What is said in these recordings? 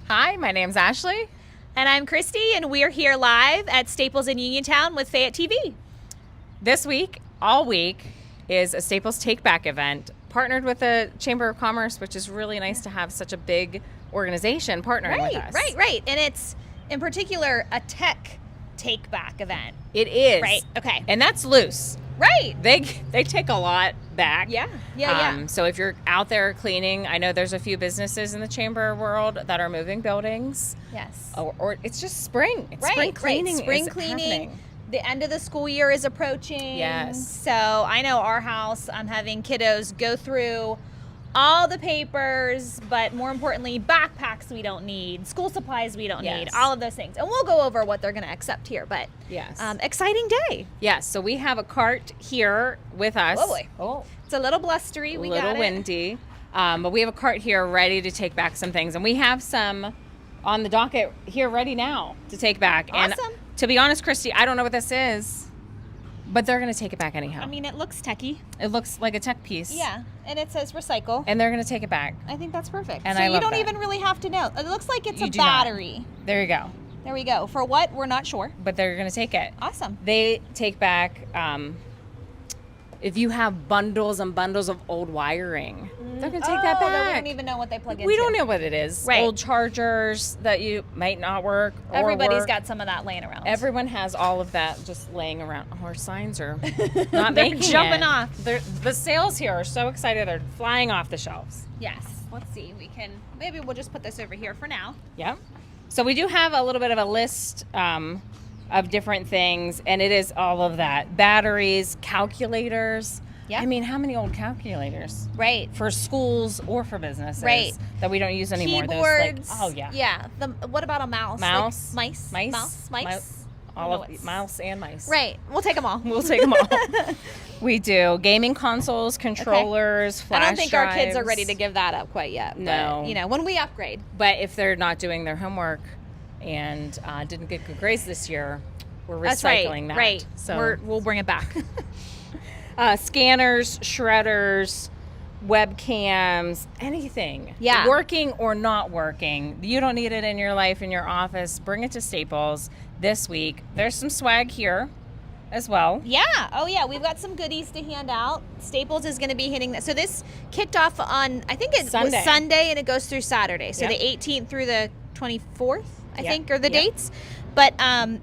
Hi, my name's Ashley. And I'm Christy, and we're here live at Staples in Uniontown with Fayette TV. This week, all week, is a Staples Take Back event partnered with the Chamber of Commerce, which is really nice to have such a big organization partnering with us. Right. And it's, in particular, a tech take back event. It is. Right, okay. And that's loose. Right. They take a lot back. Yeah. So if you're out there cleaning, I know there's a few businesses in the chamber world that are moving buildings. Yes. Or it's just spring. It's Right, spring cleaning. Spring is cleaning. happening. The end of the school year is approaching. Yes. So I know our house, I'm having kiddos go through all the papers, but more importantly, backpacks we don't need, school supplies we don't need, all of those things. And we'll go over what they're going to accept here, but yes. Exciting day. Yes, so we have a cart here with us. Oh boy. Oh. It's a little blustery. A We little got it. windy. But we have a cart here ready to take back some things. And we have some on the docket here ready now to take back. Awesome. And to be honest, Christy, I don't know what this is, but they're going to take it back anyhow. I mean, it looks techy. It looks like a tech piece. Yeah, and it says recycle. And they're going to take it back. I think that's perfect. And so I you love don't that. even really have to know. It looks like it's You a do not. battery. There you go. There we go. For what? We're not sure. But they're going to take it. Awesome. They take back, if you have bundles and bundles of old wiring, they're going to take that back. That we don't even know what they plug into. We don't know what it is. Right. Old chargers that you might not work. Or Everybody's work. got some of that laying around. Everyone has all of that just laying around. Our signs are not They're making jumping it. off. The sales here are so excited. They're flying off the shelves. Yes. Let's see. Maybe we'll just put this over here for now. Yep. So we do have a little bit of a list of different things, and it is all of that. Batteries, calculators. Yeah. I mean, how many old calculators? Right. For schools or for businesses. Right. That we don't use anymore. Keyboards. Those, oh, yeah. Yeah. What about a mouse? Mouse. Like mice. All of mouse and mice. Right. We'll take them all. We'll take them all. We do. Gaming consoles, controllers, flash I don't think our kids are drives. ready to give that up quite yet. No. But, when we upgrade. But if they're not doing their homework and didn't get good grades this year, we're recycling that. Right. So We'll bring it back. Scanners, shredders, webcams, anything. Yeah. Working or not working. You don't need it in your life, in your office. Bring it to Staples this week. There's some swag here as well. Yeah. Oh, yeah. We've got some goodies to hand out. Staples is going to be hitting that. So this kicked off on, I think it was Sunday, and it goes through Saturday. So Yep. the 18th through the 24th, I Yep. think, are the Yep. dates. But,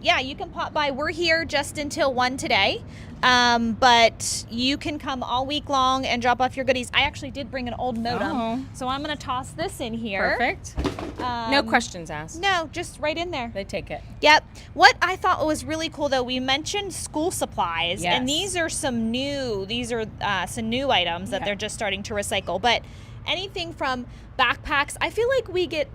yeah, you can pop by. We're here just until 1 today. But you can come all week long and drop off your goodies. I actually did bring an old modem. Oh. So I'm going to toss this in here. Perfect. No questions asked. No, just right in there. They take it. Yep. What I thought was really cool, though, we mentioned school supplies, Yes. and these are some new items that Yeah. they're just starting to recycle. But anything from backpacks, I feel like we get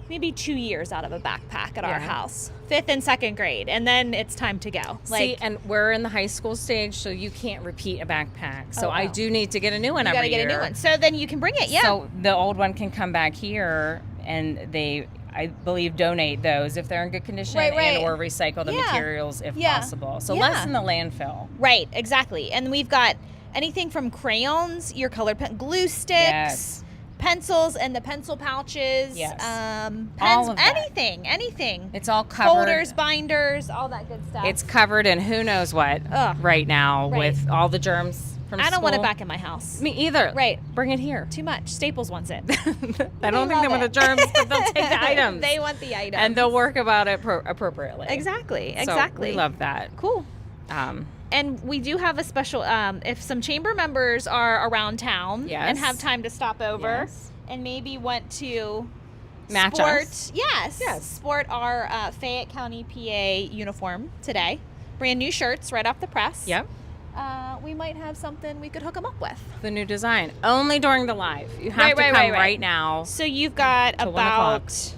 maybe 2 years out of a backpack at our house, 5th and 2nd grade, and then it's time to go. See, and we're in the high school stage, so you can't repeat a backpack. So Oh, I wow. do need to get a new one you got every to get year. a new one. So then you can bring it. Yeah. So the old one can come back here, and they, I believe, donate those if they're in good condition, Right. and or recycle the Yeah. materials if Yeah. possible. So Yeah. less in the landfill. Right. Exactly. And we've got anything from crayons, your colored pen, glue sticks. Yes. Pencils and the pencil pouches, Yes. Pens, All of that. anything. It's all covered. Folders, binders, all that good stuff. It's covered in who knows what right now Right. with all the germs from I don't want it school. back in my house. Me either. Right. Bring it here. Too much. Staples wants it. I don't think they want the germs, but they'll take the items. They want the items. And they'll work about it appropriately. Exactly. So Exactly. we love that. Cool. And we do have a special, if some chamber members are around town Yes. and have time to stop over Yes. and maybe want to Match sport, us. Yes, sport our Fayette County, PA uniform today. Brand new shirts right off the press. Yep. We might have something we could hook them up with. The new design. Only during the live. You have to come right now. So you've got Till 1 o'clock. about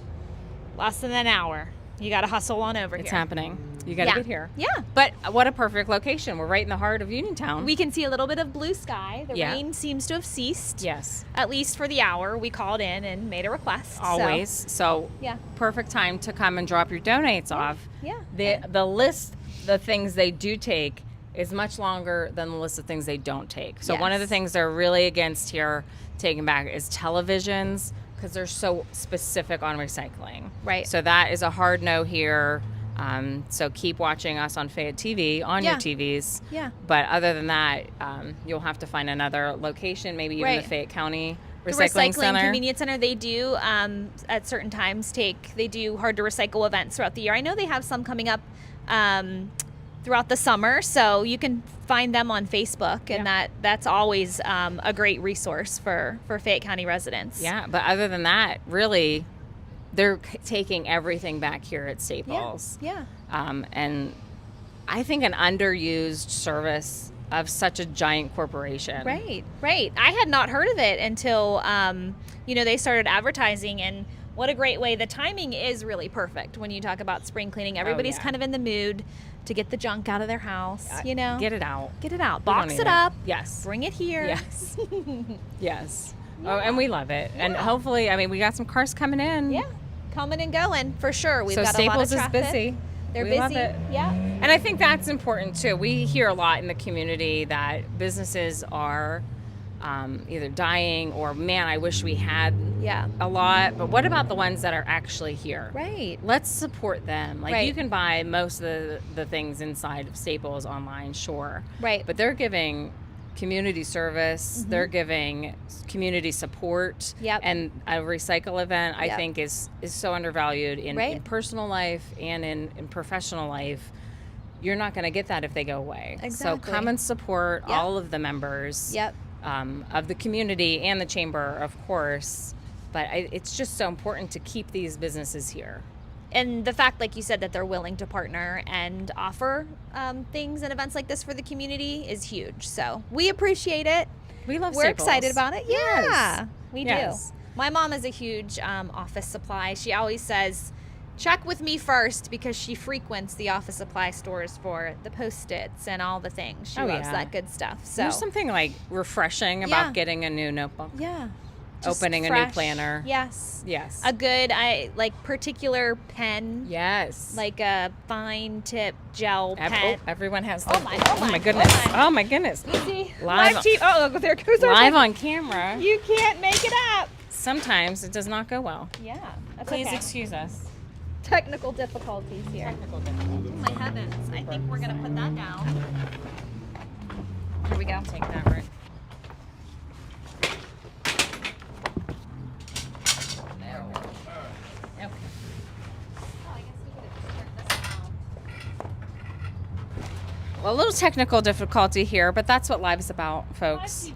less than an hour. You got to hustle on over It's here. happening. You got to get here. Yeah. But what a perfect location. We're right in the heart of Uniontown. We can see a little bit of blue sky. The Yeah. rain seems to have ceased. Yes. At least for the hour. We called in and made a request. Always. So yeah. perfect time to come and drop your donates off. Yeah. The list, the things they do take is much longer than the list of things they don't take. So one of the Yes. things they're really against here taking back is televisions, because they're so specific on recycling. Right. So that is a hard no here. So keep watching us on Fayette TV, on your TVs. Yeah. But other than that, you'll have to find another location, maybe even the Fayette County Recycling Center. Convenience Center. They do at certain times they do hard to recycle events throughout the year. I know they have some coming up throughout the summer, so you can find them on Facebook, and that's always a great resource for Fayette County residents. Yeah, but other than that, really, they're taking everything back here at Staples. Yeah. And I think an underused service of such a giant corporation. Right. I had not heard of it until, they started advertising, and what a great way. The timing is really perfect when you talk about spring cleaning. Everybody's kind of in the mood to get the junk out of their house, Get it out. Box it up. Yes. Bring it here. Yes. Yes. Yeah. Oh, and we love it. Yeah. And hopefully, we got some cars coming in. Yeah. Coming and going, for sure. We've got Staples a lot of traffic. is busy. They're we busy. Love it. Yeah. And I think that's important, too. We hear a lot in the community that businesses are either dying or, man, I wish we had a lot. But what about the ones that are actually here? Right. Let's support them. You can buy most of the things inside of Staples online, sure. Right. But they're giving community service. They're giving community support. Yep. And a recycle event, I think, is so undervalued in personal life and in professional life. You're not going to get that if they go away. Exactly. So come and support all of the members of the community and the chamber, of course. But it's just so important to keep these businesses here. And the fact, like you said, that they're willing to partner and offer things and events like this for the community is huge. So we appreciate it. We love We're Staples. excited about it. Yes. Yeah, we Yes. do. My mom is a huge office supply. She always says, check with me first, because she frequents the office supply stores for the Post-its and all the things. She loves that good stuff. So there's something refreshing about getting a new notebook. Yeah. Opening a new planner. Yes. Yes. A good, particular pen. Yes. Like a fine tip gel pen. Everyone has them. Oh my goodness. Oh my goodness. Easy. Live TV. Oh, there goes our live on camera. You can't make it up. Sometimes it does not go well. Yeah. That's Please okay. excuse us. Technical difficulties here. Technical difficulties. Oh my heavens. I think we're going to put that down. Here we go. Take that, right. A little technical difficulty here, but that's what live's about, folks.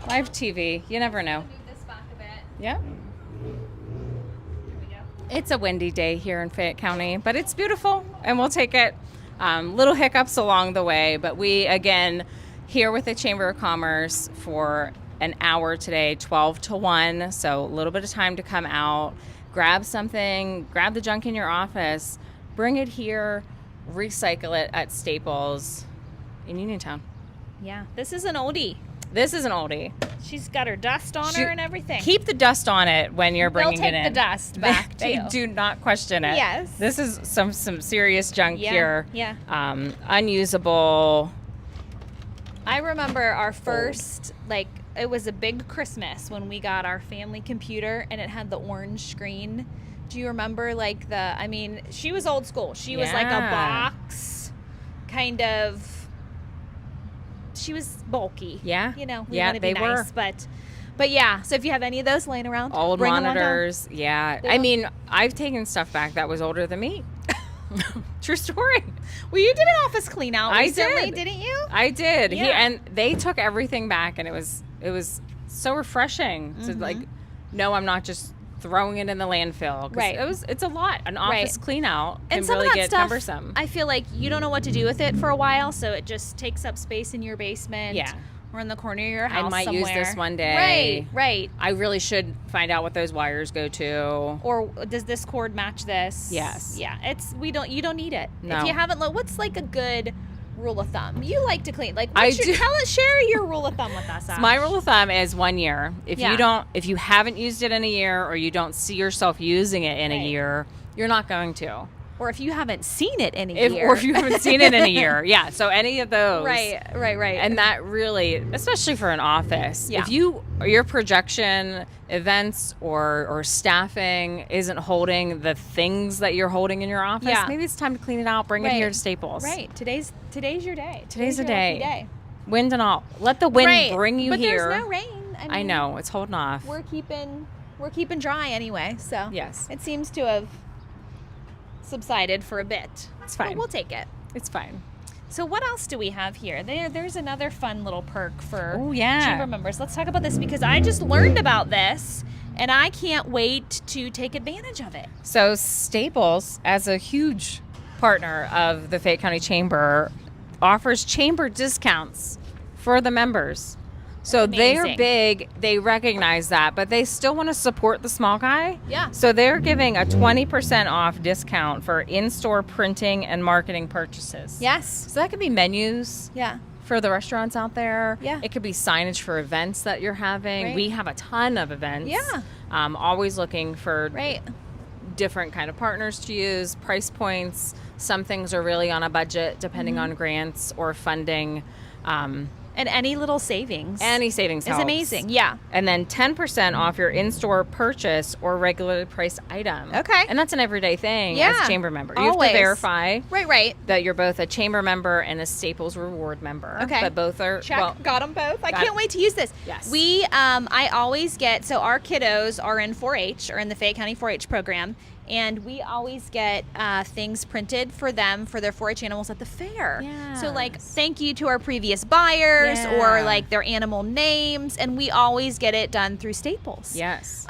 Live TV. You never know. Move this back a bit. Yep. Here we go. It's a windy day here in Fayette County, but it's beautiful, and we'll take it. Little hiccups along the way, but we, again, here with the Chamber of Commerce for an hour today, 12 to 1, so a little bit of time to come out, grab something, grab the junk in your office, bring it here, recycle it at Staples in Uniontown. Yeah, this is an oldie. This is an oldie. She's got her dust on her and everything. Keep the dust on it when you're bringing it in. They'll take the dust back, They too. do not question it. Yes. This is some serious junk here. Yeah. Unusable. I remember our first, it was a big Christmas when we got our family computer, and it had the orange screen. Do you remember, she was old school. She was like a box, kind of. She was bulky. Yeah. We want to be nice, but yeah. So if you have any of those laying around, old bring monitors. Yeah. I've taken stuff back that was older than me. True story. Well, you did an office clean out recently, did. Didn't you? I did. Yeah. And they took everything back, and it was so refreshing. Mm-hmm. So no, I'm not just throwing it in the landfill. Right. It's a lot. An office clean out can and some really of that get stuff, cumbersome. I feel like you don't know what to do with it for a while, so it just takes up space in your basement. Yeah. Or in the corner of your house I might somewhere. use this one day. Right. I really should find out what those wires go to. Or does this cord match this? Yes. Yeah. You don't need it. No. If you haven't what's a good rule of thumb? You like to clean. Share your rule of thumb with us. Ash. My rule of thumb is 1 year. If you haven't used it in a year, or you don't see yourself using it in a year, you're not going to. Or if you haven't seen it in a year. Or if you haven't seen it in a year. Yeah. So any of those. Right. And that really, especially for an office, Yeah. if your projection, events or staffing isn't holding the things that you're holding in your office, Yeah. maybe it's time to clean it out, bring it here to Staples. Right. Today's your day. Today's the your lucky day. Wind and all. Let the wind bring you but here. But there's no rain. I know. It's holding off. We're keeping dry anyway, so Yes. it seems to have subsided for a bit. It's fine. But we'll take it. It's fine. So what else do we have here? There's another fun little perk for yeah. chamber members. Let's talk about this because I just learned about this and I can't wait to take advantage of it. So Staples, as a huge partner of the Fayette County Chamber, offers chamber discounts for the members. So they're big, they recognize that, but they still want to support the small guy. Yeah. So they're giving a 20% off discount for in-store printing and marketing purchases. Yes. So that could be menus. Yeah. For the restaurants out there. Yeah. It could be signage for events that you're having. Right. We have a ton of events. Yeah. Always looking for Right. different kind of partners to use, price points. Some things are really on a budget depending on grants or funding. And any little savings. Any savings helps. Is amazing. Yeah. And then 10% off your in-store purchase or regularly priced item. Okay. And that's an everyday thing Yeah. as a chamber member. You Always. have to verify Right. that you're both a chamber member and a Staples Reward member. Okay. But both are Check. Got them both. I got can't it. wait to use this. Yes. I always get, so our kiddos are in 4-H, or in the Fayette County 4-H program, and we always get things printed for them for their 4-H animals at the fair. So like, thank you to our previous buyers or like their animal names, and we always get it done through Staples. Yes.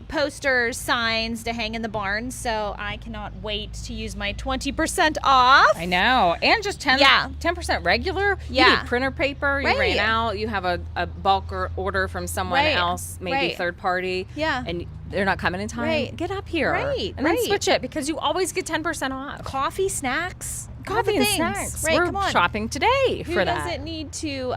Posters, signs to hang in the barn. So I cannot wait to use my 20% off. I know. And just 10% regular. Yeah. You need printer paper. You ran out. You have a bulk order from someone else, maybe third party. Yeah. And they're not coming in time. Get up here. And then switch it because you always get 10% off. Coffee, snacks. Coffee and snacks. We're shopping today for that. Who doesn't need to,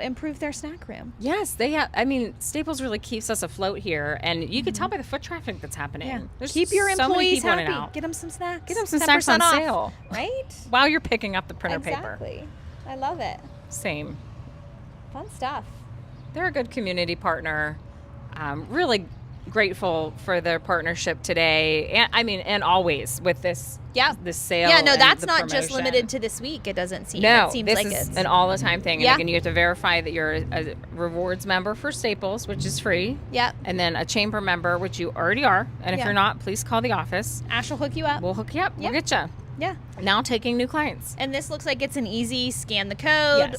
improve their snack room? Yes, they have. I mean, Staples really keeps us afloat here, and you can tell by the foot traffic that's happening. Yeah. There's Keep your so many employees people in and happy. out. Get them some snacks. Get them some snacks on off. sale. Right? While you're picking up the printer paper. Exactly. I love it. Same. Fun stuff. They're a good community partner. Really grateful for their partnership today, and always with this sale. Yeah, no, and that's the not just promotion. limited to this week. It doesn't seem. No, it seems this like is it's an all-the-time thing. Yeah. And again, you have to verify that you're a rewards member for Staples, which is free. Yeah. And then a chamber member, which you already are. And if you're not, please call the office. Ash will hook you up. We'll hook you up. Yeah. We'll get you. Yeah. Now taking new clients. And this looks like it's an easy scan the code,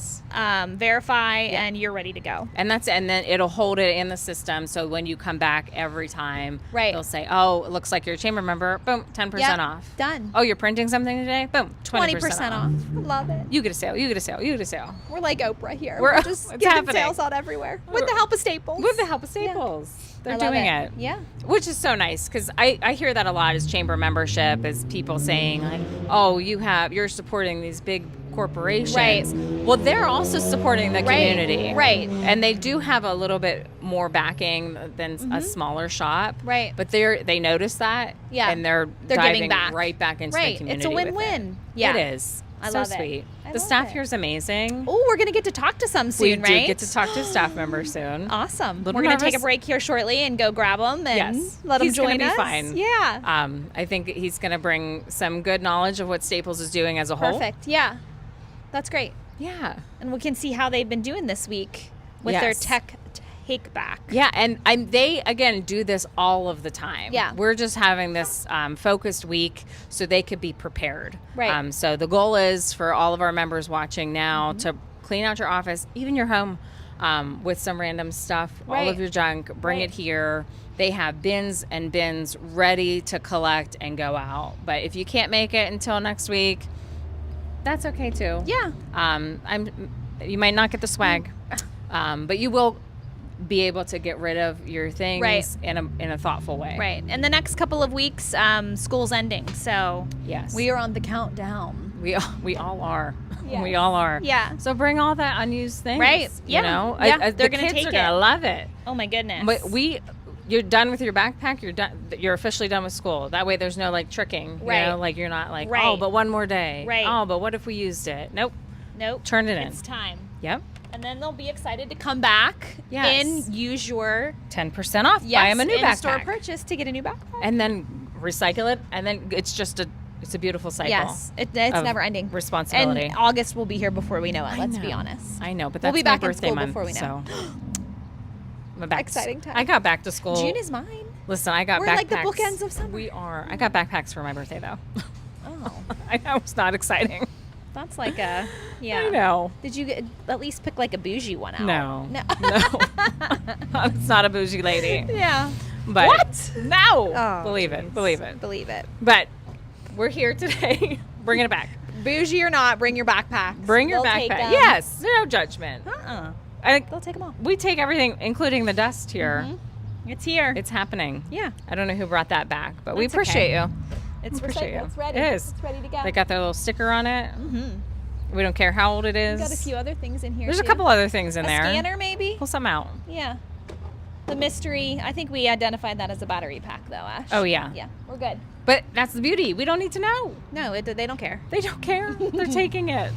verify, and you're ready to go. And then it'll hold it in the system. So when you come back every time, they'll say, "Oh, it looks like you're a chamber member. Boom, 10% off. Done. Oh, you're printing something today. Boom, 20% off. I love it. You get a sale. You get a sale. You get a sale. We're like Oprah here. We're just it's giving happening. sales out everywhere with the help of Staples. With the help of Staples. They're I love doing it. Yeah. Which is so nice because I hear that a lot as chamber membership, is people saying like, "Oh, you're supporting these big corporations." Right. Well, they're also supporting the community. Right. And they do have a little bit more backing than a smaller shop. Right. But they notice that. Yeah. And they're giving diving back. right back into the community. It's a win-win. With it. Yeah. It is. I so love it. sweet. I The love staff it. here is amazing. Oh, we're going to get to talk to some soon, we right? do get to talk to a staff member soon. Awesome. Little We're going to take a nervous. break here shortly and go grab them and let them He's join gonna us. be fine. Yeah. I think he's going to bring some good knowledge of what Staples is doing as a whole. Perfect. Yeah. That's great. Yeah. And we can see how they've been doing this week with their Yes. tech take back. Yeah, and they, again, do this all of the time. Yeah. We're just having this focused week so they could be prepared. Right. So the goal is for all of our members watching now to clean out your office, even your home, with some random stuff, all of your junk, bring it here. They have bins and bins ready to collect and go out. But if you can't make it until next week, that's okay too. Yeah. You might not get the swag, but you will be able to get rid of your things in a thoughtful way. Right. And the next couple of weeks, school's ending. So yes, we are on the countdown. We all are. Yes. We all are. Yeah. So bring all that unused things. Right. You know, Yeah. the They're gonna kids take are gonna it. love it. Oh my goodness. But you're done with your backpack, you're done. You're officially done with school. That way, there's no like tricking. Right. You know, like you're not like, Right. oh, but one more day. Right. Oh, but what if we used it? Nope. Nope. Turn it in. It's time. Yep. And then they'll be excited to come back Yes. and use your 10% off. Buy them a new backpack. in-store purchase to get a new backpack. And then recycle it, and then it's a beautiful cycle. Yes, it's of never ending. responsibility. And August will be here before we know it. Let's be know. honest. I know, but We'll that's be back my in birthday school month. before we know. So. I'm back Exciting time. I got back to school. June is mine. Listen, I got We're backpacks. like the bookends of summer. We are. I got backpacks for my birthday though. Oh, I know it's not exciting. that's like a I know. Did you at least pick like a bougie one out? No. No. It's not a bougie lady. Yeah. But What? No. Oh, Believe it. geez. Believe it. Believe it. But we're here today, bringing it back. Bougie or not, bring your backpacks. Bring your They'll take backpack. 'em. Yes. No judgment. They'll take them all. We take everything, including the dust here. Mm-hmm. It's here. It's happening. Yeah. I don't know who brought that back, but we That's appreciate okay. you. It's appreciate recycled. you. It's ready. It is. It's ready to go. They got their little sticker on it. Mm-hmm. We don't care how old it is. Got a few other things in here. There's too. a couple other things in a there. scanner, maybe. Pull some out. Yeah. The mystery. I think we identified that as a battery pack, though, Ash. Oh, yeah. Yeah, we're good. But that's the beauty. We don't need to know. No, they don't care. They don't care. They're taking it.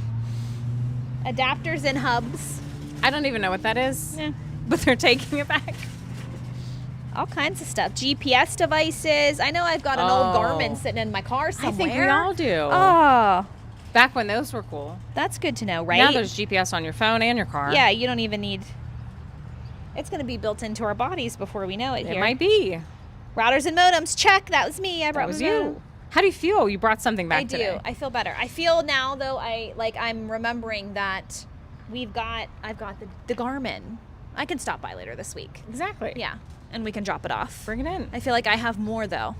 Adapters and hubs. I don't even know what that is. Yeah. But they're taking it back. All kinds of stuff. GPS devices. I know I've got an old Oh. Garmin sitting in my car somewhere. I think we all do. Oh, Back when those were cool. that's good to know, right? Now there's GPS on your phone and your car. Yeah, you don't even need. It's going to be built into our bodies before we know it. It Here. might be. Routers and modems. Check. That was me. I brought That was my modem. you. How do you feel? You brought something back I do. today. I feel better. I feel now though. I'm remembering that I've got the Garmin. I can stop by later this week. Exactly. Yeah, and we can drop it off. Bring it in. I feel like I have more though.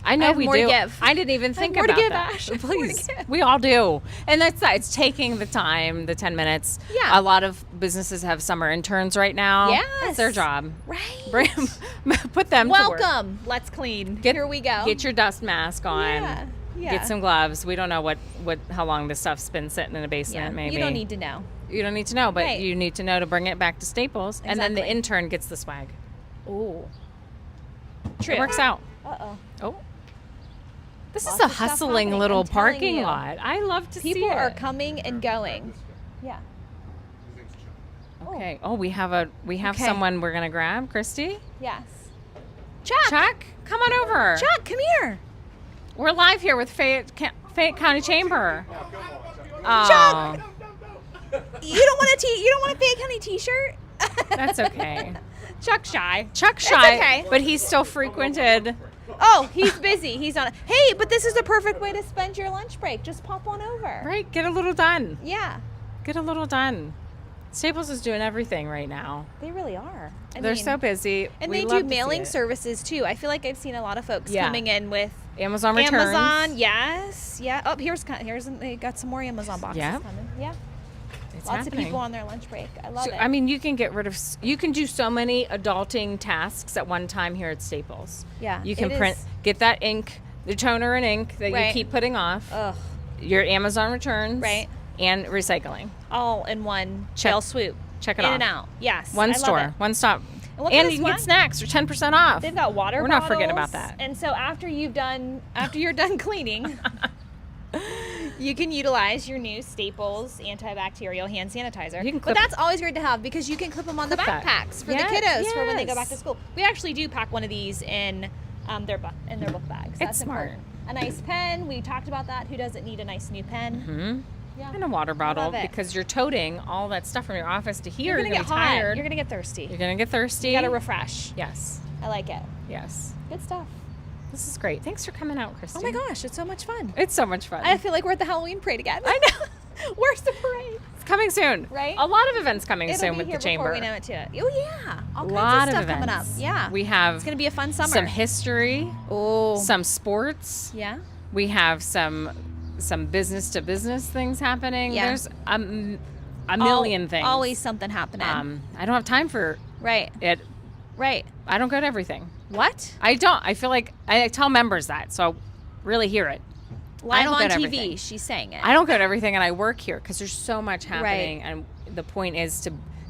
I know have we more to do. give. I didn't even think more to about give, that. Ash. I have more to Please, give. we all do, and that's that. It's taking the time, the 10 minutes. Yeah. A lot of businesses have summer interns right now. Yes. That's their job. Right. Bring, put them to work. Welcome. Let's clean. Get- Here we go. Get your dust mask on. Yeah. Yeah. Get some gloves. We don't know how long this stuff's been sitting in a basement. Yeah. Maybe You don't need to know. You don't need to know, but Right. you need to know to bring it back to Staples, and then the Exactly. intern gets the swag. Ooh. True. It works out. Uh-oh. Oh. This Lots is a of stuff hustling happening, little I'm telling parking you. lot. I love to see it. People are coming and going. Yeah. Okay. Oh, we have Okay. someone we're gonna grab. Christy, Yes. Chuck. Chuck, come on over. Chuck, come here. We're live here with Fayette County Chamber. Chuck! You don't want a Fayette County T-shirt? That's okay. Chuck's shy. Chuck's It's shy, okay. but he's still frequented. Oh, he's busy. He's on. Hey, but this is the perfect way to spend your lunch break. Just pop on over. Right, get a little done. Yeah, Get a little done. Staples is doing everything right now. they really are. They're so busy. And We they love do to see mailing it. services too. I feel like I've seen a lot of folks Yeah. coming in with Amazon returns. Amazon. Yes. Yeah. Oh, here's they got some more Amazon boxes Yep. coming. Yeah. It's Lots happening. of people on their lunch break. I love So, it. I mean, you can get rid of. You can do so many adulting tasks at one time here at Staples. Yeah, You can it print, is. get that ink, the toner and ink that you Right. keep putting off. Ugh. Your Amazon returns. Right. And recycling. All in one Check- fell swoop. check it in off. and out. Yes. One I love store, it. one stop. what And kind you of can get swag? snacks for 10% off. They've got water We're bottles. not forgetting about that. And so after you're done cleaning, you can utilize your new Staples antibacterial hand sanitizer. You can But clip- that's always great to have because you can clip them on the Clip that. backpacks for Yes, the kiddos for when they go back yes. to school. We actually do pack one of these in their book bags. That's smart. important. A nice pen. We talked about that. Who doesn't need a nice new pen? Hmm? Yeah. And a water bottle love it. because you're toting all that stuff from your office to here. You're gonna be get hot. tired. You're gonna get thirsty. You're gonna get thirsty. You gotta refresh. Yes. I like it. Yes. Good stuff. This is great. Thanks for coming out, Christy. Oh my gosh, it's so much fun. It's so much fun. I feel like we're at the Halloween parade again. I know. Where's the parade? It's coming soon. Right? A lot of events coming It'll soon be with here the chamber. before we know it too. Oh yeah, all A kinds lot of stuff events coming up. Yeah, We have it's gonna be a fun summer. some history, Oh, some sports. yeah. We have some business to business things happening. Yeah. There's a million things. Always something happening. I don't have time for right, it. right. I don't go to everything. What? I don't. I feel like I tell members that, so really hear it. Live don't on go to TV. everything. She's saying it. I don't go to everything, and I work here because there's so much happening, and the point is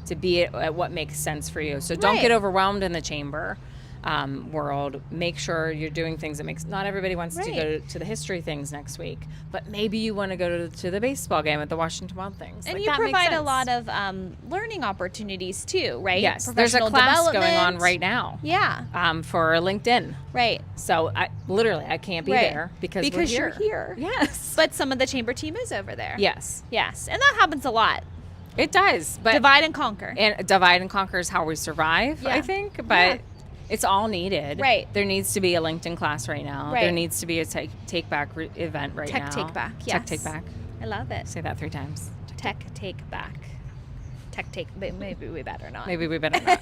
to be at what makes sense for you. So don't Right. get overwhelmed in the chamber. world. Make sure you're doing things that makes, not everybody wants to go to the history things next week, but maybe you want to go to the baseball game at the Washington Wild Things. And like, you that makes provide a sense. lot of learning opportunities too, right? Yes, there's a class going on right now. Yeah. For LinkedIn. Right. So I can't be there because you're here. Yes. But some of the chamber team is over there. Yes. Yes. And that happens a lot. It does. But divide and conquer. And divide and conquer is how we survive, I think. But it's all needed. Right. There needs to be a LinkedIn class right now. Right. There needs to be a take back event right now. Tech take back. Yes. Tech take back. I love it. Say that 3 times. Tech take back. Tech take. Maybe we better not. Maybe we better not.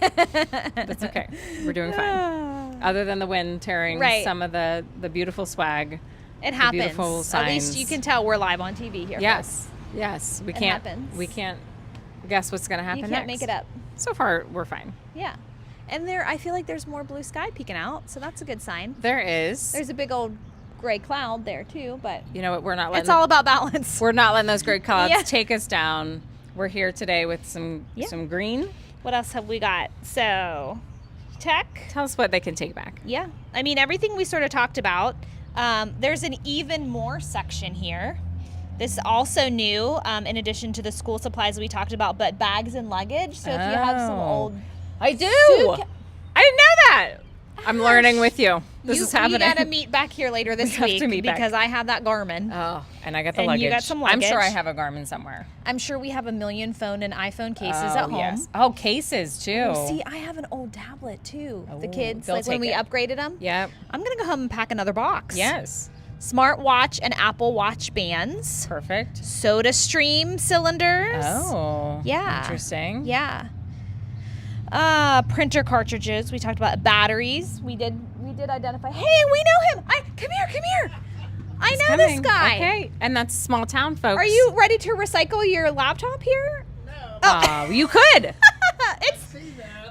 That's okay. We're doing fine. Other than the wind tearing some of the beautiful swag. It happens. Beautiful signs. At least you can tell we're live on TV here. Yes. Folks. Yes. It happens. We can't guess what's going to happen next. You can't next. make it up. So far, we're fine. Yeah. And I feel like there's more blue sky peeking out, so that's a good sign. There is. There's a big old gray cloud there too, but you know what? We're not letting. It's all about balance. We're not letting those gray clouds take us down. We're here today with some green. What else have we got? So, tech. Tell us what they can take back. Yeah. I mean, everything we sort of talked about. There's an even more section here. This is also new, in addition to the school supplies we talked about, but bags and luggage. So if you have some old... I do! I didn't know that! I'm learning with you. This is happening. We got to meet back here later this week because I have that Garmin. Oh, and I got the luggage. You got some luggage. I'm sure I have a Garmin somewhere. I'm sure we have a million phone and iPhone cases at home. Yes. Oh, cases too. Oh, see, I have an old tablet too. Oh, the kids, like when we upgraded them. Yep. I'm going to go home and pack another box. Yes. Smartwatch and Apple Watch bands. Perfect. Soda Stream cylinders. Oh. Yeah. Interesting. Yeah. Printer cartridges. We talked about batteries. We did identify. Hey, we know him. Come here. I know this guy. Okay. And that's small town folks. Are you ready to recycle your laptop here? No. Oh, you could.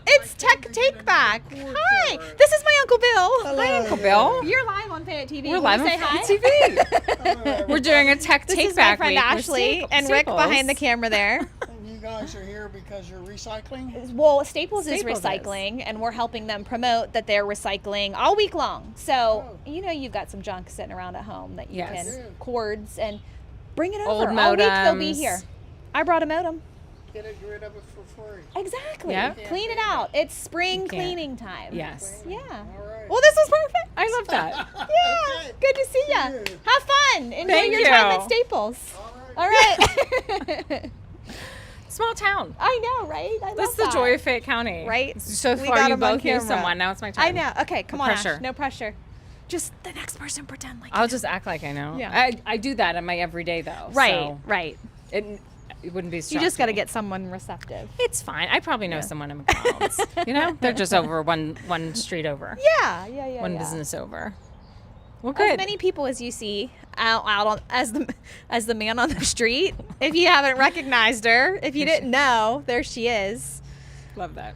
It's Tech Take Back. Hi, this is my Uncle Bill. Hello. Hi, Uncle Bill. You're live on Fayette TV. We're live on Fayette TV. We're doing a Tech Take Back week. This is my friend Ashley and Rick behind the camera there. And you guys are here because you're recycling? Well, Staples is recycling, and we're helping them promote that they're recycling all week long. So, you've got some junk sitting around at home that you can, cords, and bring it over. Old modems. All week they'll be here. I brought a modem. Get rid of it for free. Exactly. Yep. Clean it out. It's spring cleaning time. Yes. Yeah. All right. Well, this was perfect. I love that. Yeah. Okay. Good to see you. Have fun. Enjoy Thank your you. time at Staples. All right. All right. Small town. I know, right? I love That's the joy of Fayette County. Right? So We far got you 'em on both knew camera. someone. Now it's my turn. I know. Okay, come on, pressure. Ash. No pressure. Just the next person pretend like I'll just act like I know. Yeah. I do that in my everyday though. Right, so right. It wouldn't be. You just got to get someone receptive. It's fine. I probably know someone in McDonald's. They're just over one street over. Yeah. One business over. Well, good. As many people as you see out on as the man on the street. If you haven't recognized her, if you didn't know, there she is. Love that.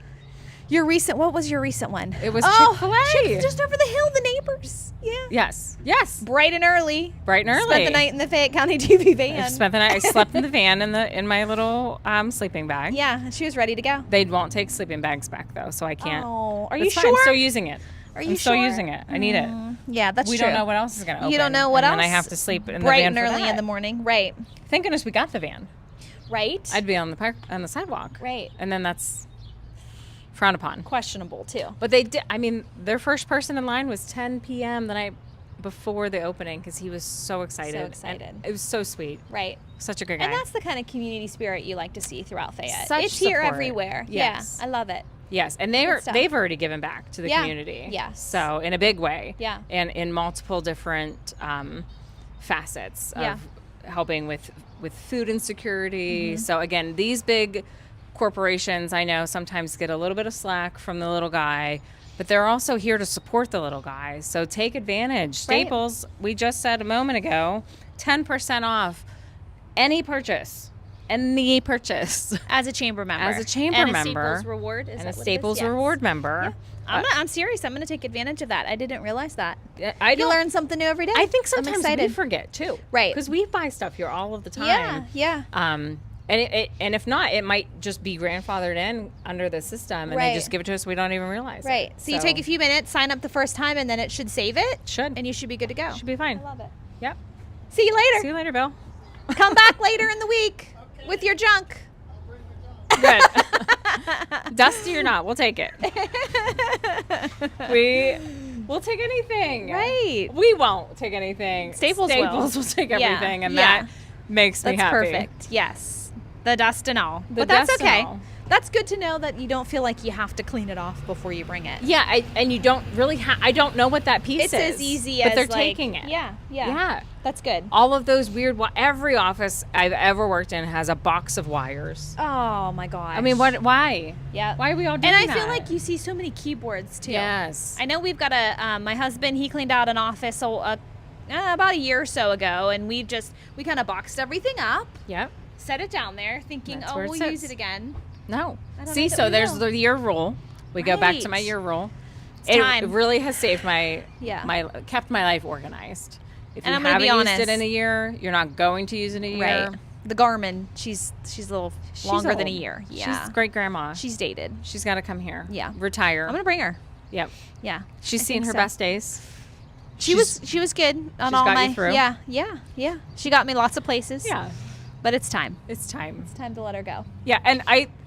What was your recent one? It was Chick-fil-A. Just over the hill, the neighbors. Yeah. Yes. Bright and early. Spent the night in the Fayette County TV van. I spent the night. I slept in the van in my little sleeping bag. Yeah, she was ready to go. They won't take sleeping bags back though, so I can't. Oh, are It's you fine. sure? I'm still using it. I'm still using it. I need it. Yeah, that's we true. don't know what else is going to open. You don't know what else. And I have to sleep in the bright van and early for in the morning. Right. Thank goodness we got the van. Right. I'd be on the sidewalk. Right. And then that's frowned upon. Questionable too. But they did. I mean, their first person in line was 10 p.m. the night before the opening because he was so excited. And it was so sweet. Right. Such a good guy. And that's the kind of community spirit you like to see throughout Fayette. Such it's here support. everywhere. Yes. Yeah, I love it. Yes, and they've already given back to the community. Yes. So in a big way. Yeah. And in multiple different facets of helping with food insecurity. So again, these big corporations I know sometimes get a little bit of slack from the little guy, but they're also here to support the little guy. So take advantage. Staples, we just said a moment ago, 10% off any purchase. Any purchase as a chamber member, and a Staples reward, and a Staples reward member. Yeah. I'm serious. I'm going to take advantage of that. I didn't realize that. You learn something new every day. I think sometimes we forget too, right? Because we buy stuff here all of the time. Yeah. And if not, it might just be grandfathered in under the system, and they just give it to us. We don't even realize. Right. It. So you take a few minutes, sign up the first time, and then it should save it. Should. And you should be good to go. Should be fine. I love it. Yep. See you later. See you later, Bill. Come back later in the week with your junk. Good. Dusty or not, we'll take it. We'll take anything. Right. We won't take anything. Staples will take everything, and yeah. that makes me That's happy. perfect. Yes. The dust and all. The But that's dust and okay. all. That's good to know that you don't feel like you have to clean it off before you bring it. Yeah, and you don't really I don't know what that piece It's is. as easy but as they're like, taking it. Yeah. Yeah. That's good. All of those weird every office I've ever worked in has a box of wires. Oh my gosh. I mean, why? Yeah. Why are we all doing And I that? feel like you see so many keyboards too. Yes. I know we've got my husband, he cleaned out an office about a year or so ago, and we kind of boxed everything up, Yep. set it down there thinking, That's where it we'll sits. use it again. No. I don't See, know that so we there's will. the year rule. We go back to my Right. year rule. It's time. It really has saved Yeah. kept my life organized. If And you I'm gonna haven't be used honest. it in a year, you're not going to use it in a year. Right. The Garmin, she's a little longer than a year. Yeah. She's great grandma. She's dated. She's got to come here. Yeah. Retire. I'm gonna bring her. Yep. Yeah. She's I seen think her so. best days. She was good on she's all got my you through? Yeah. She got me lots of places. Yeah. But it's time. It's time. It's time to let her go. Yeah, and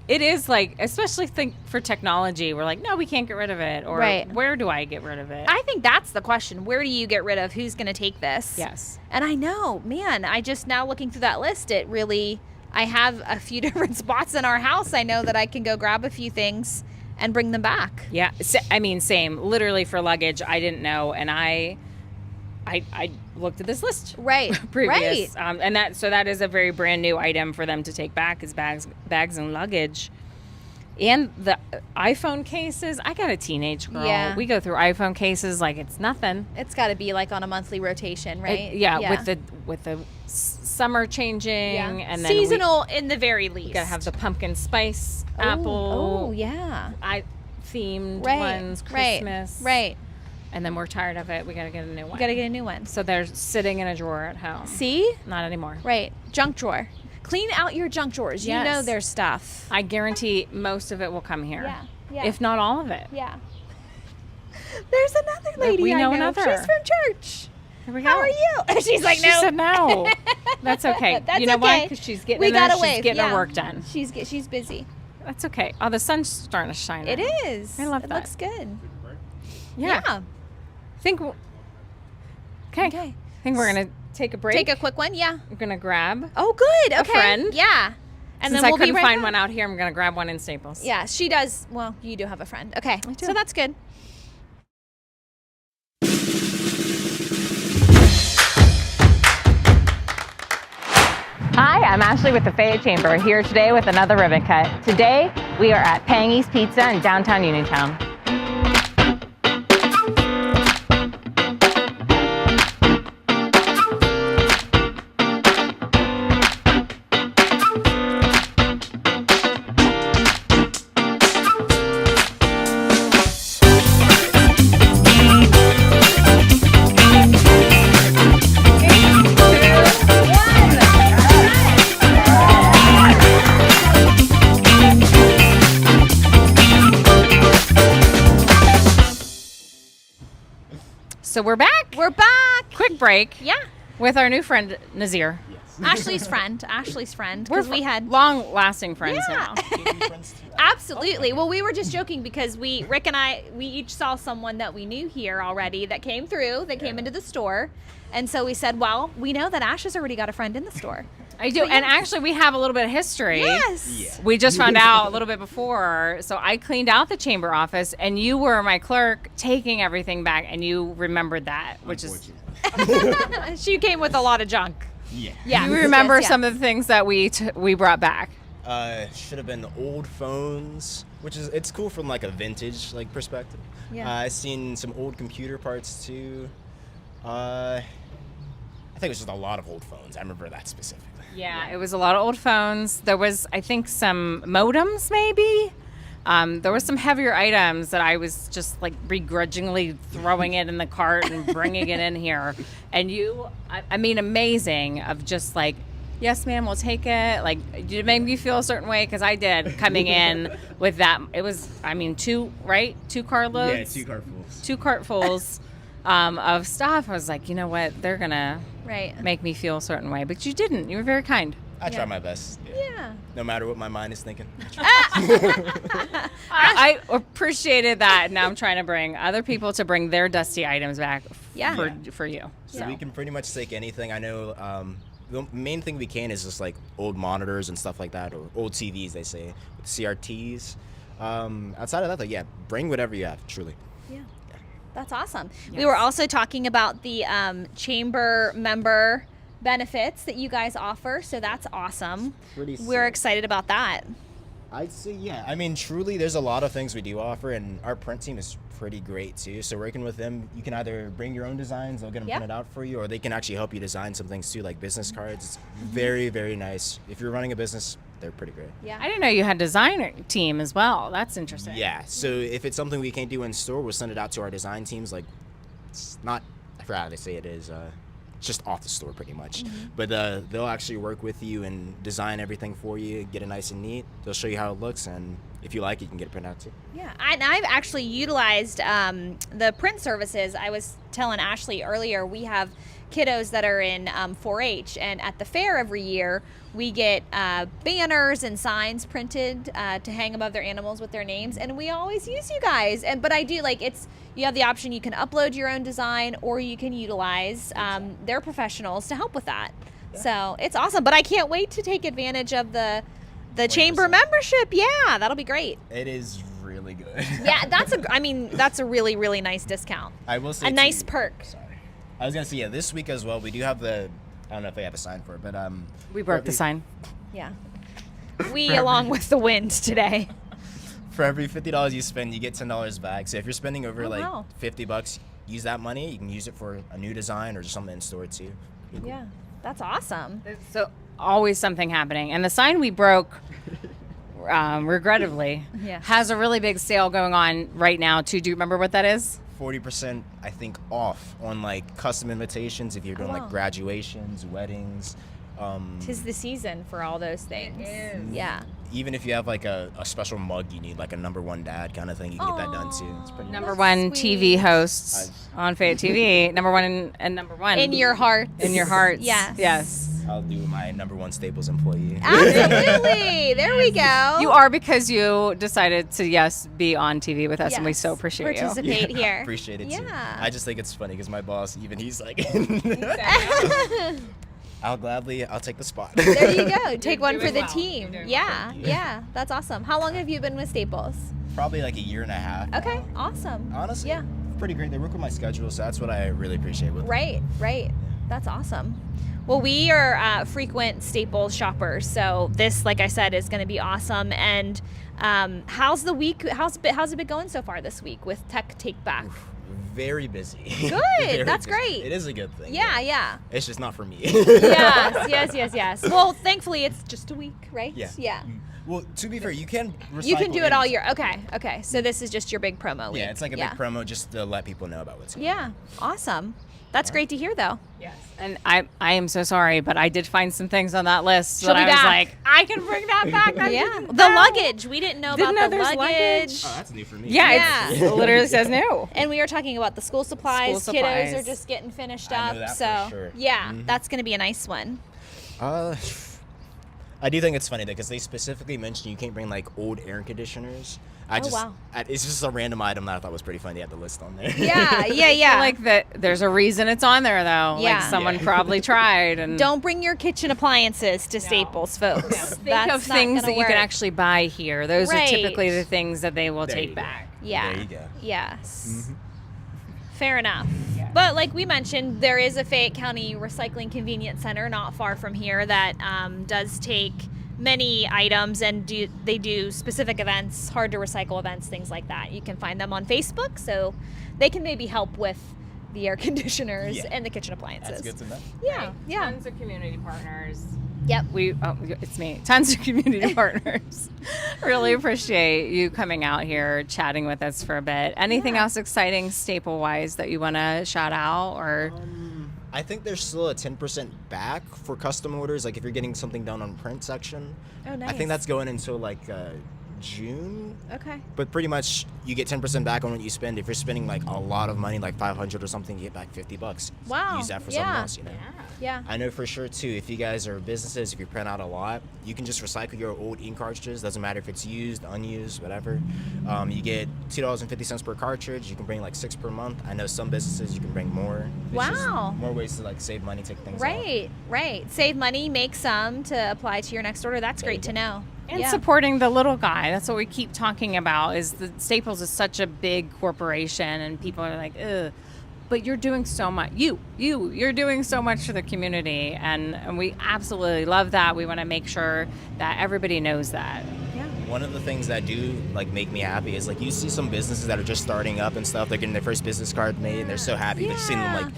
it is like, especially for technology, we're like, no, we can't get rid of it, or Right. where do I get rid of it? I think that's the question. Where do you get rid of? Who's going to take this? Yes. And I know, man, I just now looking through that list, I have a few different spots in our house. I know that I can go grab a few things and bring them back. Yeah, I mean, same. Literally for luggage, I didn't know, and I looked at this list Right. previous, Right. and that is a very brand new item for them to take back is bags and luggage, and the iPhone cases. I got a teenage girl. Yeah. We go through iPhone cases like it's nothing. It's got to be like on a monthly rotation, right? With the summer changing, and then seasonal in the very least. we gotta have the pumpkin spice apple. Oh, yeah. Themed Right. ones, Right. Christmas, Right. And then we're tired of it. We gotta get a new one. We got to get a new one. So they're sitting in a drawer at home. See? Not anymore. Right. Junk drawer. Clean out your junk drawers. Yes. You know there's stuff. I guarantee most of it will come here. Yeah. If not all of it. Yeah. There's another lady We I know know. another. She's from church. Here we go. How are you? She's like, She no. said no. That's okay. That's you know why? okay. Because she's getting We in there. gotta She's wave. getting Yeah. her work done. She's busy. That's okay. Oh, the sun's starting to shine. It out. is. I love it that. looks good. Yeah. Think. Okay. Okay. I think we're gonna take a break. Take a quick one. Yeah. We're gonna grab. Oh, good. Okay. friend. Yeah. And Since then we'll I couldn't be right find back. one out here, I'm gonna grab one in Staples. Yeah, she does. Well, you do have a friend. Okay. do. So that's good. Hi, I'm Ashley with the Fayette Chamber, here today with another ribbon cut. Today, we are at Pangy's Pizza in downtown Uniontown. So we're back. We're back. Quick break. Yeah. With our new friend, Nazir. Ashley's friend. Ashley's friend. Because we had long-lasting friends Yeah. now. Absolutely. Well, we were just joking because Rick and I, we each saw someone that we knew here already that came through, that came into the store. And so we said, well, we know that Ash has already got a friend in the store. I do. And actually, we have a little bit of history. Yes. Yeah. We just found out a little bit before. So I cleaned out the chamber office, and you were my clerk taking everything back, and you remembered that, which is... She came with a lot of junk. Yeah. Yeah. You remember Yes, some of the things that we brought back. Should have been old phones, which is it's cool from like a vintage like perspective. Yeah. I've seen some old computer parts too. I think it was just a lot of old phones. I remember that specifically. Yeah, it was a lot of old phones. There was, I think, some modems maybe. There were some heavier items that I was just like begrudgingly throwing it in the cart and bringing it in here. And you, I mean, amazing of just like yes, ma'am, we'll take it. Like, did it make me feel a certain way? Because I did coming in with that. It was, I mean, 2 cartloads? Yeah, 2 cartfuls. 2 cartfuls of stuff. I was like, you know what? They're going to make me feel a certain way. But you didn't. You were very kind. I try my best. Yeah. No matter what my mind is thinking. I appreciated that. Now I'm trying to bring other people to bring their dusty items back for you. So we can pretty much take anything. I know the main thing we can is just like old monitors and stuff like that, or old TVs, they say, with CRTs. Outside of that, though, yeah, bring whatever you have, truly. Yeah. That's awesome. Yes. We were also talking about the chamber member benefits that you guys offer, so that's awesome. Pretty We're sick. excited about that. I'd say, yeah. I mean, truly, there's a lot of things we do offer, and our print team is pretty great, too. So working with them, you can either bring your own designs, they'll get them printed out for you, or they can actually help you design some things, too, like business cards. It's very, very nice. If you're running a business, they're pretty great. Yeah. I didn't know you had designer team as well. That's interesting. Yeah, so if it's something we can't do in store, we'll send it out to our design teams. Like, it's not, I forgot how they say it is, just off the store pretty much. But they'll actually work with you and design everything for you, get it nice and neat. They'll show you how it looks, and if you like it, you can get it printed out too. Yeah, and I've actually utilized the print services. I was telling Ashley earlier, we have kiddos that are in 4-H, and at the fair every year, we get banners and signs printed to hang above their animals with their names, and we always use you guys. But I do, like, you have the option, you can upload your own design, or you can utilize their professionals to help with that. Yeah. So it's awesome, but I can't wait to take advantage of the chamber membership. Yeah, that'll be great. It is really good. Yeah, that's a really, really nice discount. I will say a nice perk. Sorry. I was going to say, yeah, this week as well, we do have I don't know if they have a sign for it, but we broke the sign. Yeah. We, along with the wind today. For every $50 you spend, you get $10 back. So if you're spending over wow. $50, use that money. You can use it for a new design or just something in store too. Yeah, that's awesome. So always something happening. And the sign we broke, regrettably, has a really big sale going on right now too. Do you remember what that is? 40%, I think, off on like custom invitations if you're doing like graduations, weddings. 'Tis the season for all those things. It is. Yeah. Even if you have like a special mug you need, like a #1 dad kind of thing, you can get that done too. It's pretty #1 TV hosts on Fayette TV. #1 and #1 in your heart. In your hearts. Yes. I'll do my #1 Staples employee. Absolutely. There we go. You are, because you decided to be on TV with us, and we so appreciate participate you. here. Appreciate it too. Yeah. I just think it's funny because my boss, even he's like, I'll take the spot. There you go. Take one for the well. team. Yeah. That's awesome. How long have you been with Staples? Probably like a year and a half. Okay, awesome. Honestly, yeah, pretty great. They work with my schedule, so that's what I really appreciate with them. Right. That's awesome. Well, we are frequent Staples shoppers, so this, like I said, is going to be awesome. And how's the week? How's it been going so far this week with Tech Take Back? Very busy. Good. Very That's busy. great. It is a good thing. Yeah. It's just not for me. Yes. Well, thankfully, it's just a week, right? Yeah. Well, to be fair, you can recycle. You can do it all year. Okay. So this is just your big promo week. Yeah, it's like a big promo just to let people know about what's going on. Yeah. Awesome. That's great to hear, though. Yes. And I am so sorry, but I did find some things on that list She'll that be I was back. like, I can bring that back. The luggage. We didn't know about the there's luggage. Oh, that's new for me. Yeah. It literally says new. And we were talking about the school supplies. School supplies. Kiddos are just getting finished I up. know that so for sure. yeah, that's going to be a nice one. I do think it's funny though, because they specifically mentioned you can't bring like old air conditioners. Wow. It's just a random item that I thought was pretty funny. They had the list on there. Yeah. Like that. There's a reason it's on there, though. Yeah. Like someone probably tried. And Don't bring your kitchen appliances to Staples, folks. think of things that you can actually buy here. Those are typically the things that they will take back. Yeah. There you go. Yes. Mm-hmm. Fair enough. Yeah. But like we mentioned, there is a Fayette County Recycling Convenience Center not far from here that does take many items, and they do specific events, hard to recycle events, things like that. You can find them on Facebook, so they can maybe help with the air conditioners and the kitchen appliances. That's good to know. Yeah. Tons of community partners. Yep. It's me. Tons of community partners. Really appreciate you coming out here, chatting with us for a bit. Anything else exciting, staple-wise, that you want to shout out? Or I think there's still a 10% back for custom orders. Like if you're getting something done on print section. Oh, nice. I think that's going until like June. Okay. But pretty much you get 10% back on what you spend. If you're spending like a lot of money, like $500 or something, you get back $50. Wow. Use that for something else, you know. Yeah. I know for sure too, if you guys are businesses, if you print out a lot, you can just recycle your old ink cartridges. Doesn't matter if it's used, unused, whatever. You get $2.50 per cartridge. You can bring like 6 per month. I know some businesses you can bring more. It's just Wow. more ways to like save money, take things off. Right. Save money, make some to apply to your next order. That's There you great to go. know. And Yeah. supporting the little guy. That's what we keep talking about. Is the Staples is such a big corporation, and people are like, ugh. But you're doing so much. You're doing so much for the community, and we absolutely love that. We want to make sure that everybody knows that. Yeah. One of the things that do like make me happy is like you see some businesses that are just starting up and stuff. They're getting their first business card made, and they're so happy. They've seen them like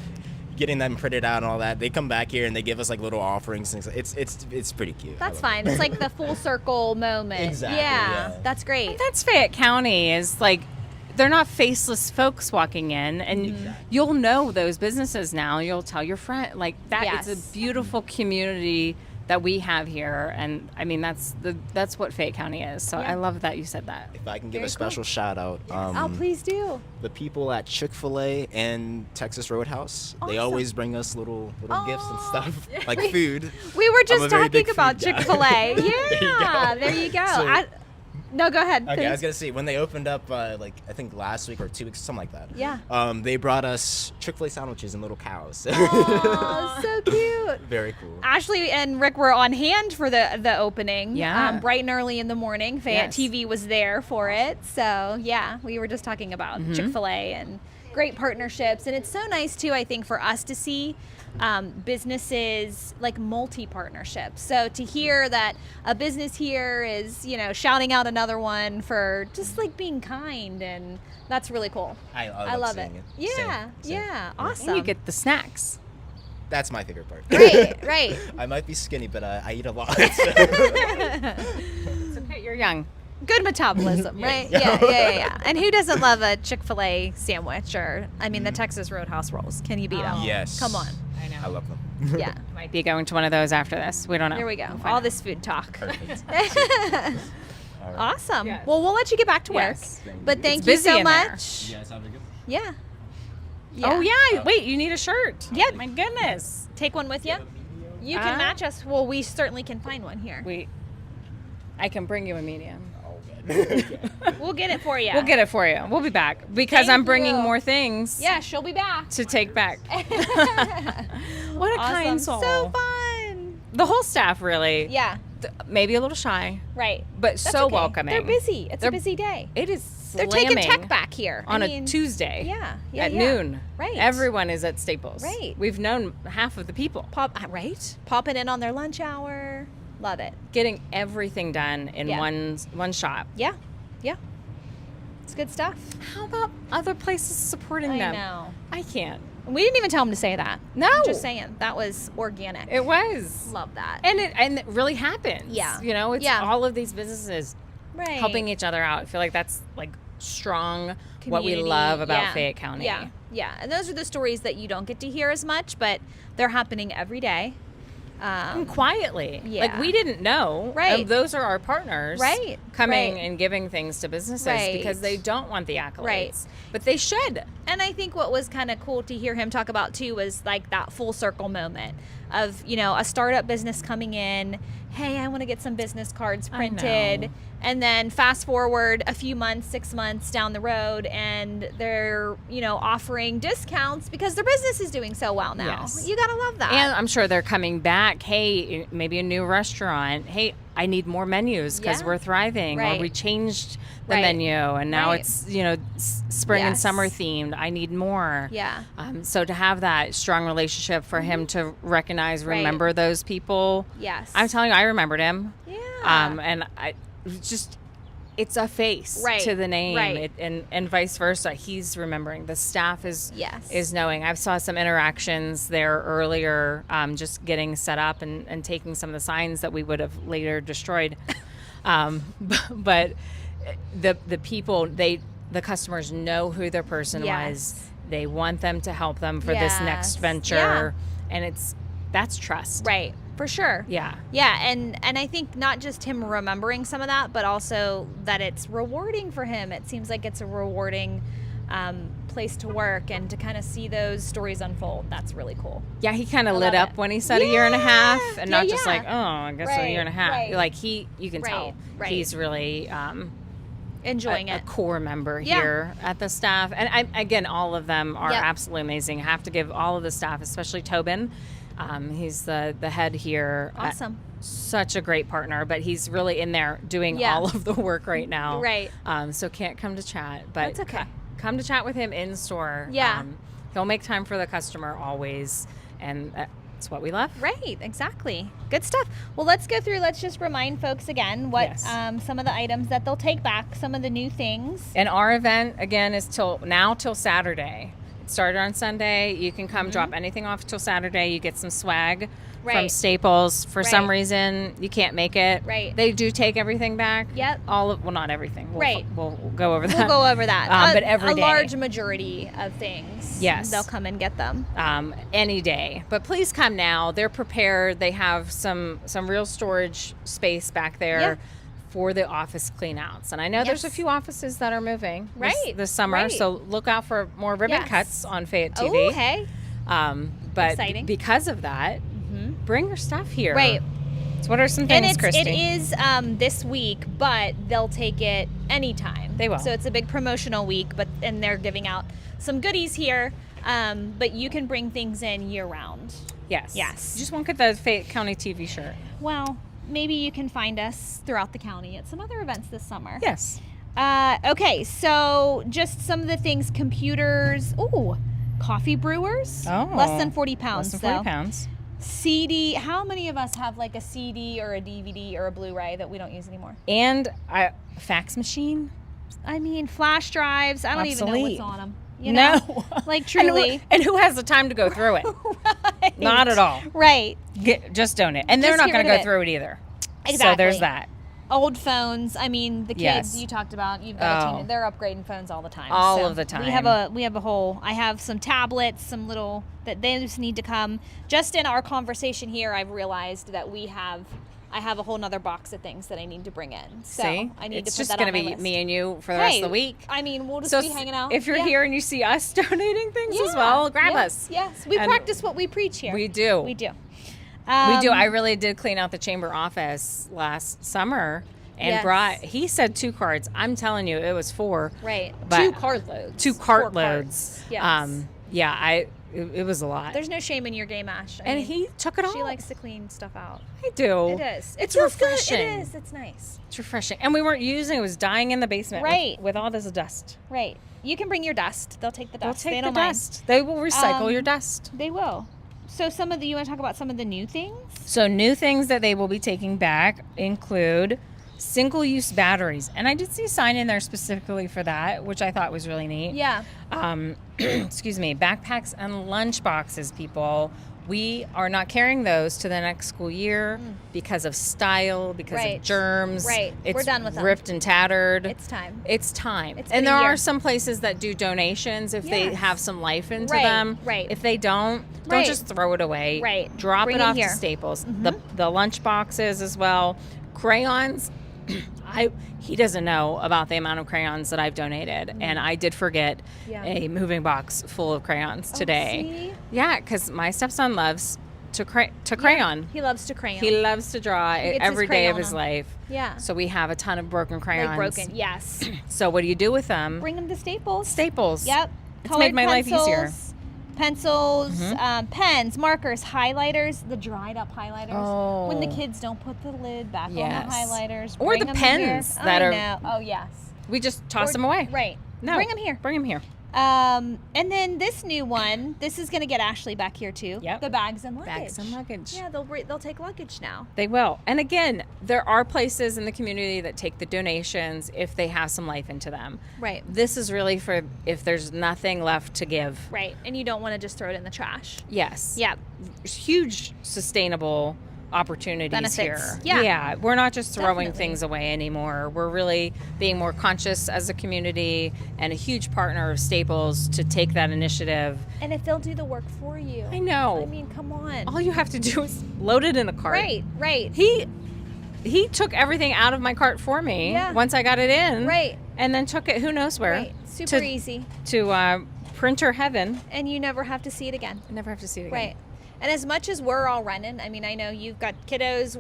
getting them printed out and all that. They come back here and they give us like little offerings. Things. It's pretty cute. That's fine. It's like the full circle moment. Exactly, Yeah. yeah. That's great. And that's Fayette County. Is like they're not faceless folks walking in, and you'll know those businesses now. You'll tell your friend like that. Yes. It's a beautiful community that we have here, and I mean that's what Fayette County is. So Yeah. I love that you said that. If I can give Very a special shout out, Oh, please do. the people at Chick-fil-A and Texas Roadhouse, they Awesome. always bring us little gifts and Aw. stuff, like food. We were I'm a just very talking big about food guy. Chick-fil-A. There you Yeah, go. there you go. So- No, go ahead. Okay, I was please. gonna say when they opened up, like I think last week or 2 weeks, something like that. Yeah. They brought us Chick-fil-A sandwiches and little cows. Oh, so cute. Very cool. Ashley and Rick were on hand for the opening. Yeah. Bright and early in the morning. Fayette Yes. TV was there for it. So, yeah, we were just talking about Chick-fil-A and great partnerships. And it's so nice, too, I think, for us to see businesses like multi-partnerships. So to hear that a business here is, shouting out another one for just like being kind, and that's really cool. I love it. seeing Yeah, Same. yeah, And awesome. you get the snacks. That's my favorite part. Right. I might be skinny, but I eat a lot. It's okay. You're young. Good metabolism, right? Yeah. And who doesn't love a Chick-fil-A sandwich, or the Texas Roadhouse rolls? Can you beat them? Yes. Come on. I know. I love them. Yeah. Might be going to one of those after this. We don't know. There we go. We'll find All out. this food talk. Perfect. All right. Awesome. Yes. Well, we'll let you get back to work. Yes. But thank It's you busy so in there. much. You guys have a good. Yeah. Oh yeah. Wait, you need a shirt. Yeah. My goodness. Take one with you. You can match us. Well, we certainly can find one here. I can bring you a medium. We'll get it for you. We'll get it for you. We'll be back because Thank I'm bringing you. more things. Yeah, she'll be back. To take back. What a Awesome. kind soul. So fun. The whole staff really. Yeah. Maybe a little shy, Right. but That's so okay. welcoming. They're busy. It's They're- a busy day. It is They're slamming taking tech back here. on a Tuesday. Yeah. At noon. Right. Everyone is at Staples. Right. We've known half of the people. Popping in on their lunch hour. Love it. Getting everything done in Yeah. one shop. Yeah. It's good stuff. How about other places supporting I them? know. I can't. We didn't even tell them to say that. No. I'm just saying. That was organic. It was. Love that. And it really happens. Yeah. It's Yeah. all of these businesses right. helping each other out. I feel like that's like strong what we Community. love about Yeah. Fayette County. Yeah. And those are the stories that you don't get to hear as much, but they're happening every day. And quietly. Yeah. Like we didn't know. Right. And those are our partners. Right. Coming Right. and giving things to businesses Right. because they don't want the accolades. Right. But they should. And I think what was kind of cool to hear him talk about too was like that full circle moment of, a startup business coming in, hey, I want to get some business cards I printed. know. And then fast forward a few months, 6 months down the road, and they're, offering discounts because their business is doing so well now. Yes. You got to love that. And I'm sure they're coming back. Hey, maybe a new restaurant. Hey, I need more menus because Yeah. we're thriving. Right. Or we changed the Right. menu and now Right. it's, spring and Yes. summer themed. I need more. Yeah. So to have that strong relationship for him to recognize, Right. remember those people. Yes. I'm telling you, I remembered him. Yeah. And it's a face Right. to the name, Right. and vice versa. He's remembering. The staff is Yes. knowing. I saw some interactions there earlier, just getting set up and taking some of the signs that we would have later destroyed. But the people, the customers know who their person Yes. was. They want them to help them for this next Yes. venture. And that's trust. Right. For sure. Yeah. Yeah, and I think not just him remembering some of that, but also that it's rewarding for him. It seems like it's a rewarding place to work, and to kind of see those stories unfold. That's really cool. Yeah, he kind of I lit love up it. when he said a year and a half, and Yeah, not just yeah. like, oh, I guess a year and a half. Right. Like you can Right, tell right. he's really Enjoying a it. core member Yeah. here at the staff. And again, all of them are Yep. absolutely amazing. I have to give all of the staff, especially Tobin. He's the head here. Awesome. Such a great partner, but he's really in there doing Yeah. all of the work right now. Right. So can't come to chat, but That's okay. Come to chat with him in store. Yeah. He'll make time for the customer always, and that's what we love. Right, exactly. Good stuff. Well, let's go through. Let's just remind folks again what Yes. some of the items that they'll take back, some of the new things. And our event again is till Saturday. It started on Sunday. You can come drop anything off till Saturday. You get some swag from Right. Staples. For some Right. reason, you can't make it. Right. They do take everything back. Yep. Not everything. Right. We'll go over that. We'll go over that. But every a day. large majority of things. Yes. They'll come and get them. Any day. But please come now. They're prepared. They have some real storage space back there Yeah. for the office cleanouts. And I know there's a Yes. few offices that are moving Right, this summer. right. So look out for more ribbon Yes. cuts on Fayette TV. Oh, hey. But Exciting. because of that, bring your stuff here. Right. So what are some And things, Christy? it is this week, but they'll take it anytime. They will. So it's a big promotional week, and they're giving out some goodies here. But you can bring things in year round. Yes. Yes. You just won't get the Fayette County TV shirt. Well, maybe you can find us throughout the county at some other events this summer. Yes. Okay, so just some of the things: computers. Ooh, coffee brewers. Oh. Less than 40 pounds. Less than 40 though. pounds. CD. How many of us have like a CD or a DVD or a Blu-ray that we don't use anymore? And a fax machine. I mean, flash drives. I don't even know Obsolete. what's on them. You know? No. Like truly. And who has the time to go through it? Right. Not at all. Right. Just donate. And they're Just not get going to rid go of it. through it either. So Exactly. there's that. Old phones. I mean, the kids Yes. you talked about. You've got a Oh. teen. They're upgrading phones all the time. All So of the time. We have a whole. I have some tablets, some little that they just need to come. Just in our conversation here, I've realized that I have a whole nother box of things that I need to bring in. So See? I need it's to put just that going on to my be list. me and you for the rest of the week. I mean, we'll just So be hanging out. if you're Yeah. here and you see us donating things as Yeah. well, grab Yes, us. Yes, we And practice what we preach here. We do. We do. We do. I really did clean out the chamber office last summer and Yes. brought, he said 2 cards. I'm telling you, it was 4. Right. But 2 cartloads. 2 4 cartloads. Yes. Yeah, it was a lot. There's no shame in your game, Ash. I and mean, he took it all. she likes to clean stuff out. I do. It is. It's feels good. refreshing. It is. It's nice. It's refreshing. And we weren't using it. was dying in the basement Right. with all this dust. Right. You can bring your dust. They'll take the They'll dust. take They the don't mind. dust. They will recycle your dust. They will. So you want to talk about some of the new things? So new things that they will be taking back include single-use batteries. And I did see a sign in there specifically for that, which I thought was really neat. Yeah. Excuse me, backpacks and lunch boxes, people. We are not carrying those to the next school year because of style, because Right. of germs. Right. It's We're done with them. ripped and tattered. It's time. It's time. It's been and a there year. are some places that do donations if they Yes. have some life into Right, them. right. If they don't Right. just throw it away. Right. Drop Bring it it off here. to Staples. The lunch boxes as well. Crayons. He doesn't know about the amount of crayons that I've donated, and I did forget Yeah. a moving box full of crayons today. see? Yeah, because my stepson loves to crayon. He loves to crayon. He loves to draw gets his every day of crayon his on. life. Yeah. So we have a ton of broken crayons. Like broken. Yes. So what do you do with them? Bring them to Staples. Staples. Yep. It's Colored made my life easier. Pencils, pens, markers, highlighters, the dried up highlighters. When the Oh. kids don't put the lid back Yes. on the highlighters. Or bring the them in here. pens that I are- know. Oh, yes. We just toss Or- them away. Right. No. Bring them here. Bring them here. And then this new one, this is going to get Ashley back here too. Yep. The bags and luggage. Bags and luggage. Yeah, they'll take luggage now. They will. And again, there are places in the community that take the donations if they have some life into them. Right. This is really for if there's nothing left to give. Right. And you don't want to just throw it in the trash. Yes. Yeah. Huge sustainable opportunities Benefits. here. Yeah. We're not just throwing Definitely. things away anymore. We're really being more conscious as a community and a huge partner of Staples to take that initiative. And if they'll do the work for you. I know. I mean, come on. All you have to do is load it in a cart. Right. He took everything out of my cart for me once I got it in. Right. And then took it who knows where. Right. Super easy. To printer heaven. And you never have to see it again. I never have to see it again. Right. And as much as we're all running, I mean, I know you've got kiddos,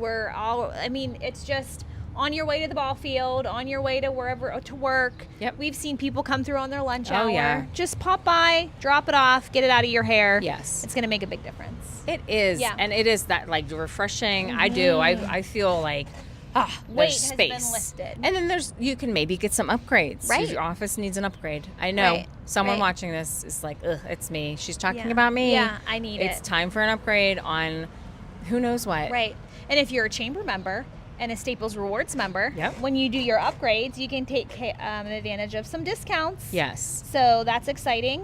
it's just on your way to the ball field, on your way to wherever, to work. Yep. We've seen people come through on their lunch hour. Oh, yeah. Just pop by, drop it off, get it out of your hair. Yes. It's going to make a big difference. It is. Yeah. And it is that like refreshing. I do. I feel like, Weight there's has space. been lifted. And then you can maybe get some upgrades. Right. If your office needs an upgrade. I know Right. someone Right. watching this is like, ugh, it's me. She's talking Yeah. about me. Yeah, I need It's it. time for an upgrade on who knows what. Right. And if you're a chamber member and a Staples Rewards member, Yep. when you do your upgrades, you can take advantage of some discounts. Yes. So that's exciting.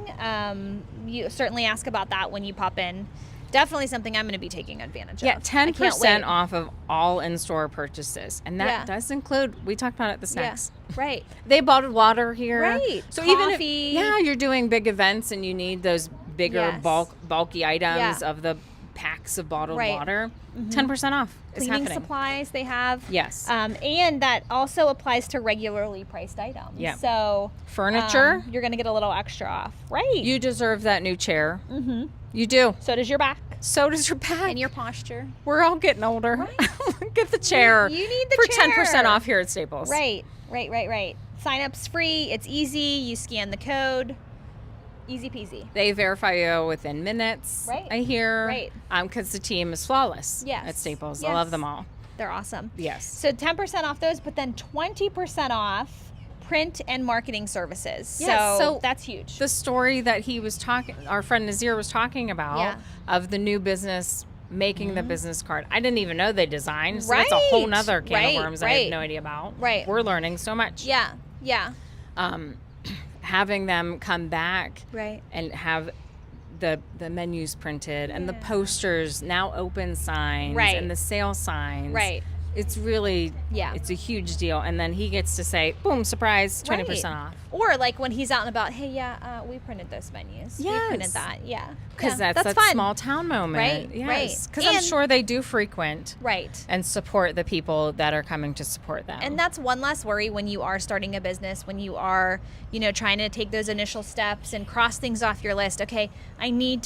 You certainly ask about that when you pop in. Definitely something I'm going to be taking advantage Yeah, of. I can't 10% wait. off of all in-store purchases. And that Yeah. does include, we talked about it at the snacks. Yeah. Right. They bottled water here. Right. So even Coffee. if you're doing big events and you need those bigger Yes. bulky items Yeah. of the packs of bottled Right. water, 10% off is Cleaning happening. supplies they have. Yes. And that also applies to regularly priced items. Yep. So Furniture, you're going to get a little extra off. Right. you deserve that new chair. Mm-hmm. You do. So does your back So does your back. and your posture. We're all getting older. Right. Get the chair. You need the for chair. 10% off here at Staples. Right. Sign up's free. It's easy. You scan the code. Easy peasy. They verify you within minutes. Right. I hear. Right. Because the team is flawless. Yes. At Staples. I Yes. love them all. They're awesome. Yes. So 10% off those, but then 20% off print and marketing services. Yes, So so that's huge. The story that he was our friend Nazir was talking about Yeah. of the new business making the business card. I didn't even know they designed. So that's a whole Right. nother can Right. of worms I Right. had no idea about. Right. We're learning so much. Yeah. Having them come back Right. and have the menus printed and the Yeah. posters now open signs Right. and the sale signs. Right. It's really it's a huge deal. And then he gets to say, boom, surprise, 20% off. Or like when he's out and about, hey, we printed those menus. We printed Yes. that. Yeah. Because Yeah, that's that fun. small town moment. Right, right. Yes. Because I'm And- sure they do frequent Right. and support the people that are coming to support them. And that's one less worry when you are starting a business, when you are, trying to take those initial steps and cross things off your list. Okay, I need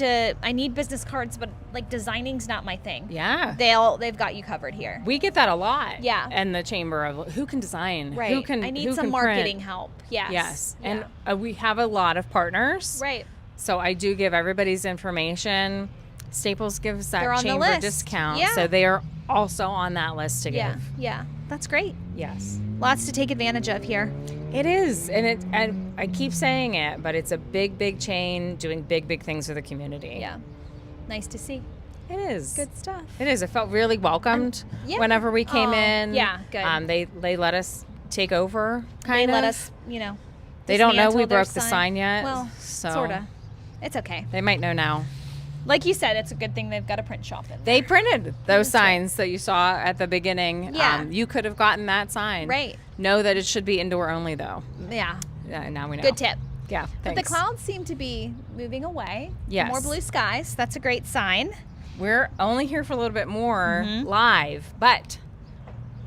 business cards, but like designing's not my thing. yeah. They've got you covered here. We get that a lot. Yeah. And the chamber of who can design? Right. Who can I need who some can marketing print? help. Yes. Yes. Yeah. And we have a lot of partners. Right. So I do give everybody's information. Staples gives that They're on the chamber list. discount. Yeah. So they are also on that list to Yeah. give. Yeah. That's great. Yes. Lots to take advantage of here. It is. And I keep saying it, but it's a big, big chain doing big, big things for the community. Yeah. Nice to see. It is. Good stuff. It is. It felt really welcomed yeah. whenever we came Aw, in. yeah, good. They let us take over, They kind of. let us, They don't know dismantle we their broke the sign yet. Well, so sorta. It's okay. They might know now. Like you said, it's a good thing they've got a print shop in there. They printed those signs that you saw at the beginning. Yeah. You could have gotten that sign. Right. Know that it should be indoor only, though. Yeah. Yeah, now we know. Good tip. Yeah, But the thanks. clouds seem to be moving away. Yes. More blue skies. That's a great sign. We're only here for a little bit more Mm-hmm. live, but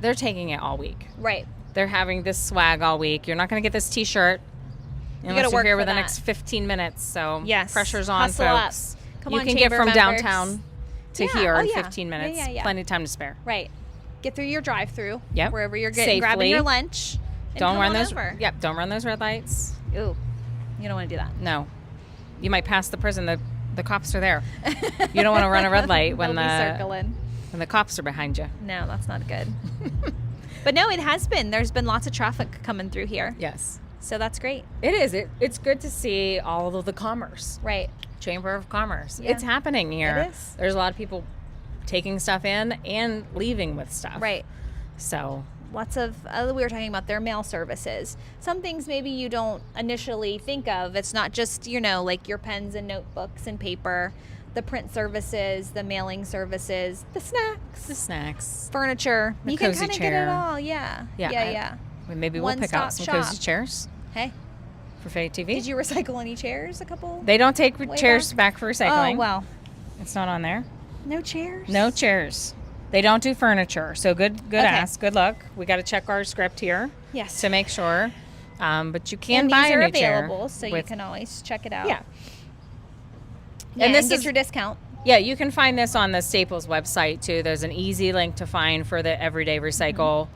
they're taking it all week. Right. They're having this swag all week. You're not going to get this T-shirt unless gotta you're work here for for the that. next 15 minutes. So Yes. pressure's on, Hustle up. folks. Come you on, can get chamber from members. downtown to Yeah. here Oh, in yeah. 15 Yeah, minutes. yeah. Plenty of time to spare. Right. Get through your drive-through. Yep. Wherever you're getting, grabbing Safely. your lunch. And Don't come run on those. over. Yep. Don't run those red lights. Ooh. You don't want to do that. No. You might pass the prison. The cops are there. You don't want to run a red light when They'll be circling. the cops are behind you. No, that's not good. But no, it has been. There's been lots of traffic coming through here. Yes. So that's great. It is. It's good to see all of the commerce. Right. Chamber of Commerce. Yeah. It's happening here. It is. There's a lot of people taking stuff in and leaving with stuff. Right. So lots of, we were talking about their mail services. Some things maybe you don't initially think of. It's not just, like your pens and notebooks and paper, the print services, the mailing services, the snacks, furniture. The you can cozy kind of get chair. it all. Yeah. Maybe we'll pick out some cozy chairs Hey, for Fayette TV. did you recycle any chairs? They don't take chairs back for recycling. Oh, well. It's not on there. No chairs? No chairs. They don't do furniture. So good ask. Good luck. We got to check our script here. Yes. To make sure. But you can and buy these a are new chair. available, so you can always check it out. Yeah. And this get is your discount. Yeah, you can find this on the Staples website too. There's an easy link to find for the Everyday Recycle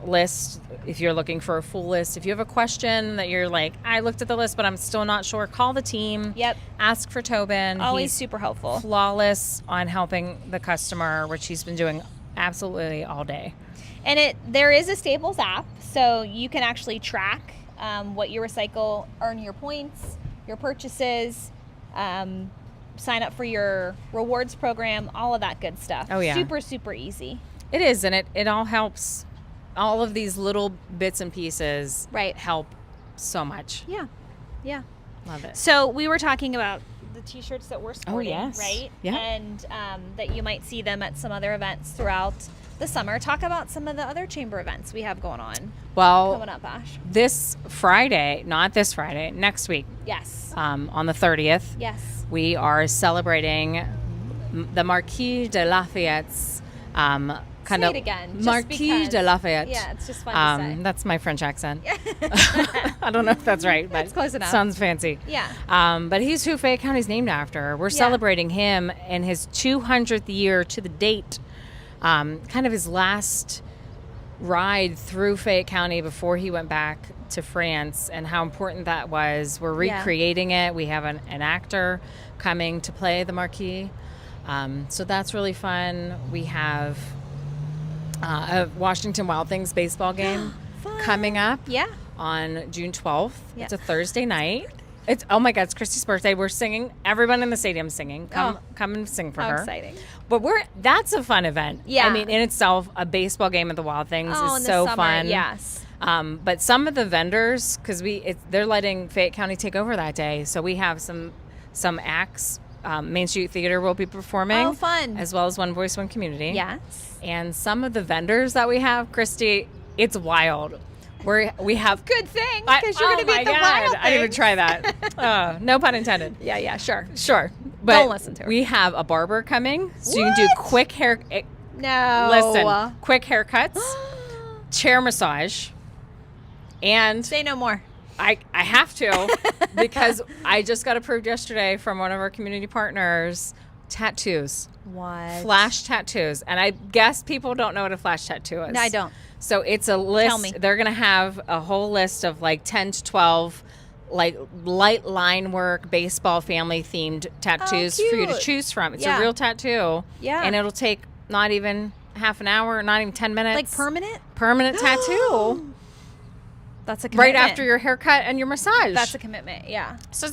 list. If you're looking for a full list, if you have a question that you're like, I looked at the list, but I'm still not sure, call the team. Yep. Ask for Tobin. Always He's super helpful. Flawless on helping the customer, which he's been doing absolutely all day. And there is a Staples app, so you can actually track what you recycle, earn your points, your purchases, sign up for your rewards program, all of that good stuff. Oh, yeah. Super, super easy. It is, and it all helps. All of these little bits and pieces help so much. Yeah. Yeah. Love it. So we were talking about the T-shirts that we're sporting, yes. right? Yeah. And that you might see them at some other events throughout the summer. Talk about some of the other chamber events we have going on. Well, coming up, Ash. This Friday, not this Friday, next week. Yes. On the 30th. Yes. We are celebrating the Marquis de Lafayette's Say it again. Just Marquis because. de Lafayette. Yeah, it's just fun to say. That's my French accent. I don't know if that's right, but it's close enough. Sounds fancy. Yeah. But he's who Fayette County's named after. We're celebrating him and his 200th year to the date. Kind of his last ride through Fayette County before he went back to France, and how important that was. We're recreating it. We have an actor coming to play the Marquis. So that's really fun. We have a Washington Wild Things baseball game coming up on June 12th. Yeah. It's a Thursday night. It's oh my God! It's Christy's birthday. We're singing. Everyone in the stadium singing. Come and sing for her. How exciting! But that's a fun event. Yeah. I mean, in itself, a baseball game at the Wild Things in is the so summer, fun. Yes. But some of the vendors, because they're letting Fayette County take over that day, so we have some acts. Main Street Theater will be performing. Oh, fun! As well as One Voice, One Community. Yes. And some of the vendors that we have, Christy, it's wild. We have good thing because you're going to be at the Wild Things. I didn't even try that. No pun intended. Yeah, sure. But don't listen to her. We have a barber coming, so you can do quick hair. No. Listen, quick haircuts, chair massage, and say no more. I have to because I just got approved yesterday from one of our community partners. Tattoos. What? Flash tattoos. And I guess people don't know what a flash tattoo is. No, I don't. So it's a list. Tell me. They're going to have a whole list of like 10 to 12 like light line work, baseball family themed tattoos for you to choose from. It's a real tattoo. Yeah. And it'll take not even half an hour, not even 10 minutes. Like permanent? Permanent tattoo. That's a commitment. Right after your haircut and your massage. That's a commitment, yeah. So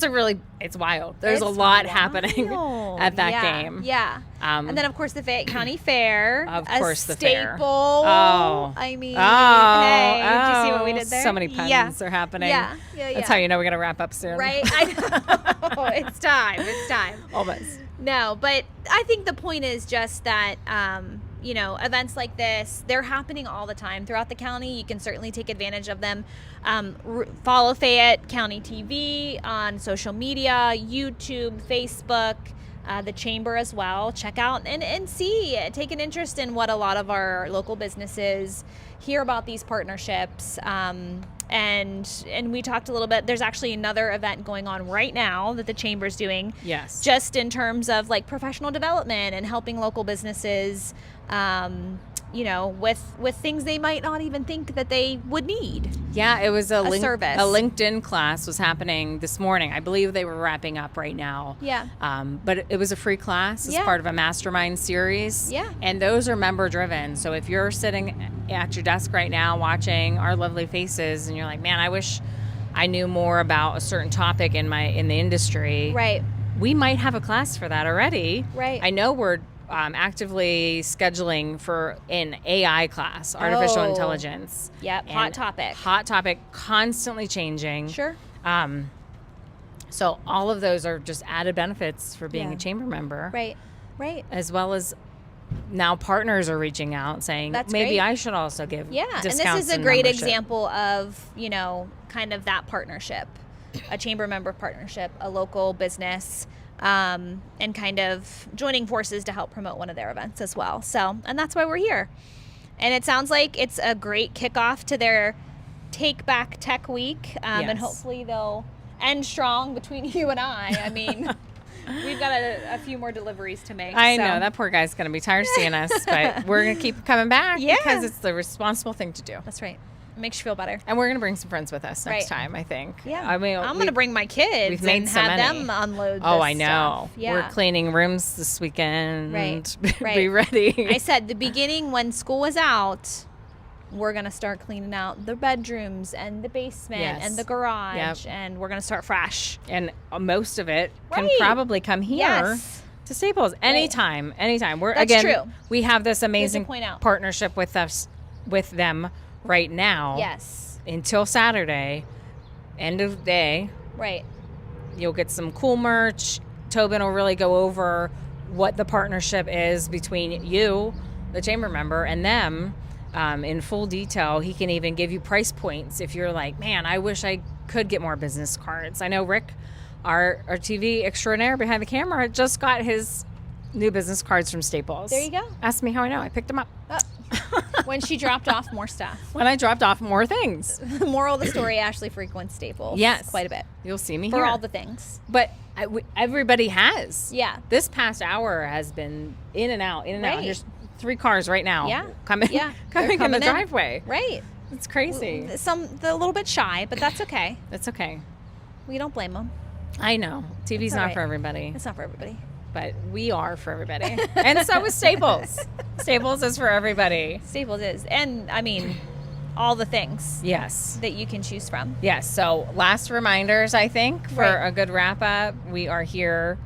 it's wild. There's a lot happening at that game. Yeah. And then, of course, the Fayette County Fair. Of course, the fair. Staple. Oh. I mean, hey, did you see what we did there? So many puns are happening. Yeah. That's how you know we got to wrap up soon. Right? I know. It's time. Almost. No, but I think the point is just that, events like this, they're happening all the time throughout the county. You can certainly take advantage of them. Follow Fayette County TV on social media, YouTube, Facebook, the chamber as well. Check out and see, take an interest in what a lot of our local businesses hear about these partnerships. And we talked a little bit. There's actually another event going on right now that the chamber's doing. Yes. Just in terms of like professional development and helping local businesses, with things they might not even think that they would need. Yeah, it was service. A LinkedIn class was happening this morning. I believe they were wrapping up right now. Yeah. But it was a free class as part of a mastermind series. Yeah. And those are member driven. So if you're sitting at your desk right now watching our lovely faces and you're like, man, I wish I knew more about a certain topic in the industry. Right. We might have a class for that already. Right. I know we're actively scheduling for an AI class, artificial Oh. intelligence. Yep, And hot topic. Hot topic, constantly changing. Sure. So all of those are just added benefits for being Yeah. a chamber member. Right. Right. As well as now partners are reaching out saying, That's maybe great. I should also give Yeah, and discounts this is a and great membership. example of, kind of that partnership, a chamber member partnership, a local business, and kind of joining forces to help promote one of their events as well. So, and that's why we're here. And it sounds like it's a great kickoff to their Take Back Tech Week, and Yes. hopefully they'll end strong between you and I. I mean, we've got a few more deliveries to make. I so. know that poor guy's going to be tired of seeing us, but we're going to keep coming back Yeah. because it's the responsible thing to do. That's right. It makes you feel better. And we're going to bring some friends with us next Right. time, I think. Yeah. I mean, I'm going to bring my kids we've made and so have many. them unload Oh, this I know. stuff. Yeah. We're cleaning rooms this weekend. Right, Be right. ready. I said the beginning when school was out, we're going to start cleaning out the bedrooms and the basement Yes. and the garage, Yep. and we're going to start fresh. And most of it can Right. probably come here Yes. to Staples anytime. We're That's again, true. we have this amazing point out. partnership with them right now. Yes. Until Saturday, end of day. Right. You'll get some cool merch. Tobin will really go over what the partnership is between you, the chamber member, and them in full detail. He can even give you price points if you're like, man, I wish I could get more business cards. I know Rick, our TV extraordinaire behind the camera, just got his new business cards from Staples. There you go. Ask me how I know. I picked them up. Oh. When she dropped off more stuff. When I dropped off more things. The moral of the story, Ashley frequents Staples. Yes. Quite a bit. You'll see me For here. all the things. But everybody has. Yeah. This past hour has been in and out, in and out. Right. There's 3 cars right now. Yeah. Coming, Yeah. coming They're in the coming in. driveway. Right. It's crazy. They're a little bit shy, but that's okay. It's okay. We don't blame them. I know. TV's It's all not right. for everybody, It's not for everybody. but we are for everybody. And so is Staples. Staples is for everybody. Staples is. And, I mean, all the things Yes. that you can choose from. Yes. So last reminders, I think, for Right. a good wrap up. We are here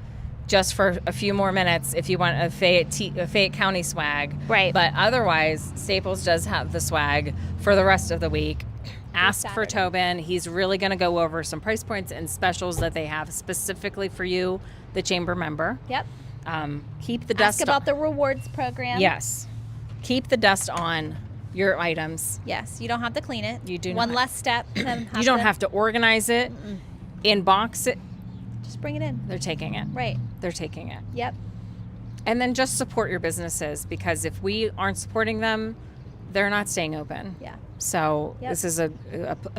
just for a few more minutes if you want a Fayette County swag. Right. But otherwise, Staples does have the swag for the rest of the week. Ask for Saturday. Tobin. He's really going to go over some price points and specials that they have specifically for you, the chamber member. Yep. Keep the dust Ask about the rewards program. Yes. Keep the dust on your items. Yes. You don't have to clean it. You do One not. less step. Than You don't have to organize it, inbox it. Just bring it in. They're taking it. Right. They're taking it. Yep. And then just support your businesses, because if we aren't supporting them, they're not staying open. Yeah. So Yep. this is a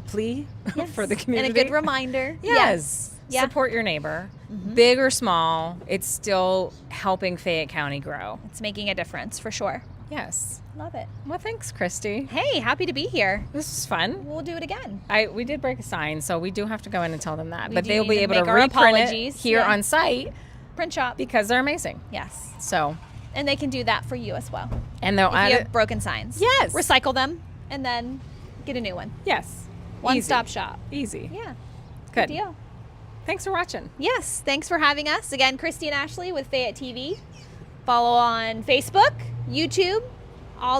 plea for the community. And a good reminder. Yes. Yeah. Support your neighbor. Big or small, it's still helping Fayette County grow. It's making a difference for sure. Yes. Love it. Well, thanks, Christy. Hey, happy to be here. This was fun. We'll do it again. We did break a sign, so we do have to go in and tell them that. We but do they'll need be to able to make our reprint apologies. it here Yeah. on site Print shop. because they're amazing. Yes. So, And they can do that for you as well. and they'll If add you it. have broken signs. Yes. Recycle them and then get a new one. Yes. One Easy. stop shop. Easy. Yeah. Good. Deal. Thanks for watching. Yes. Thanks for having us. Again, Christy and Ashley with Fayette TV. Follow on Facebook, YouTube, all the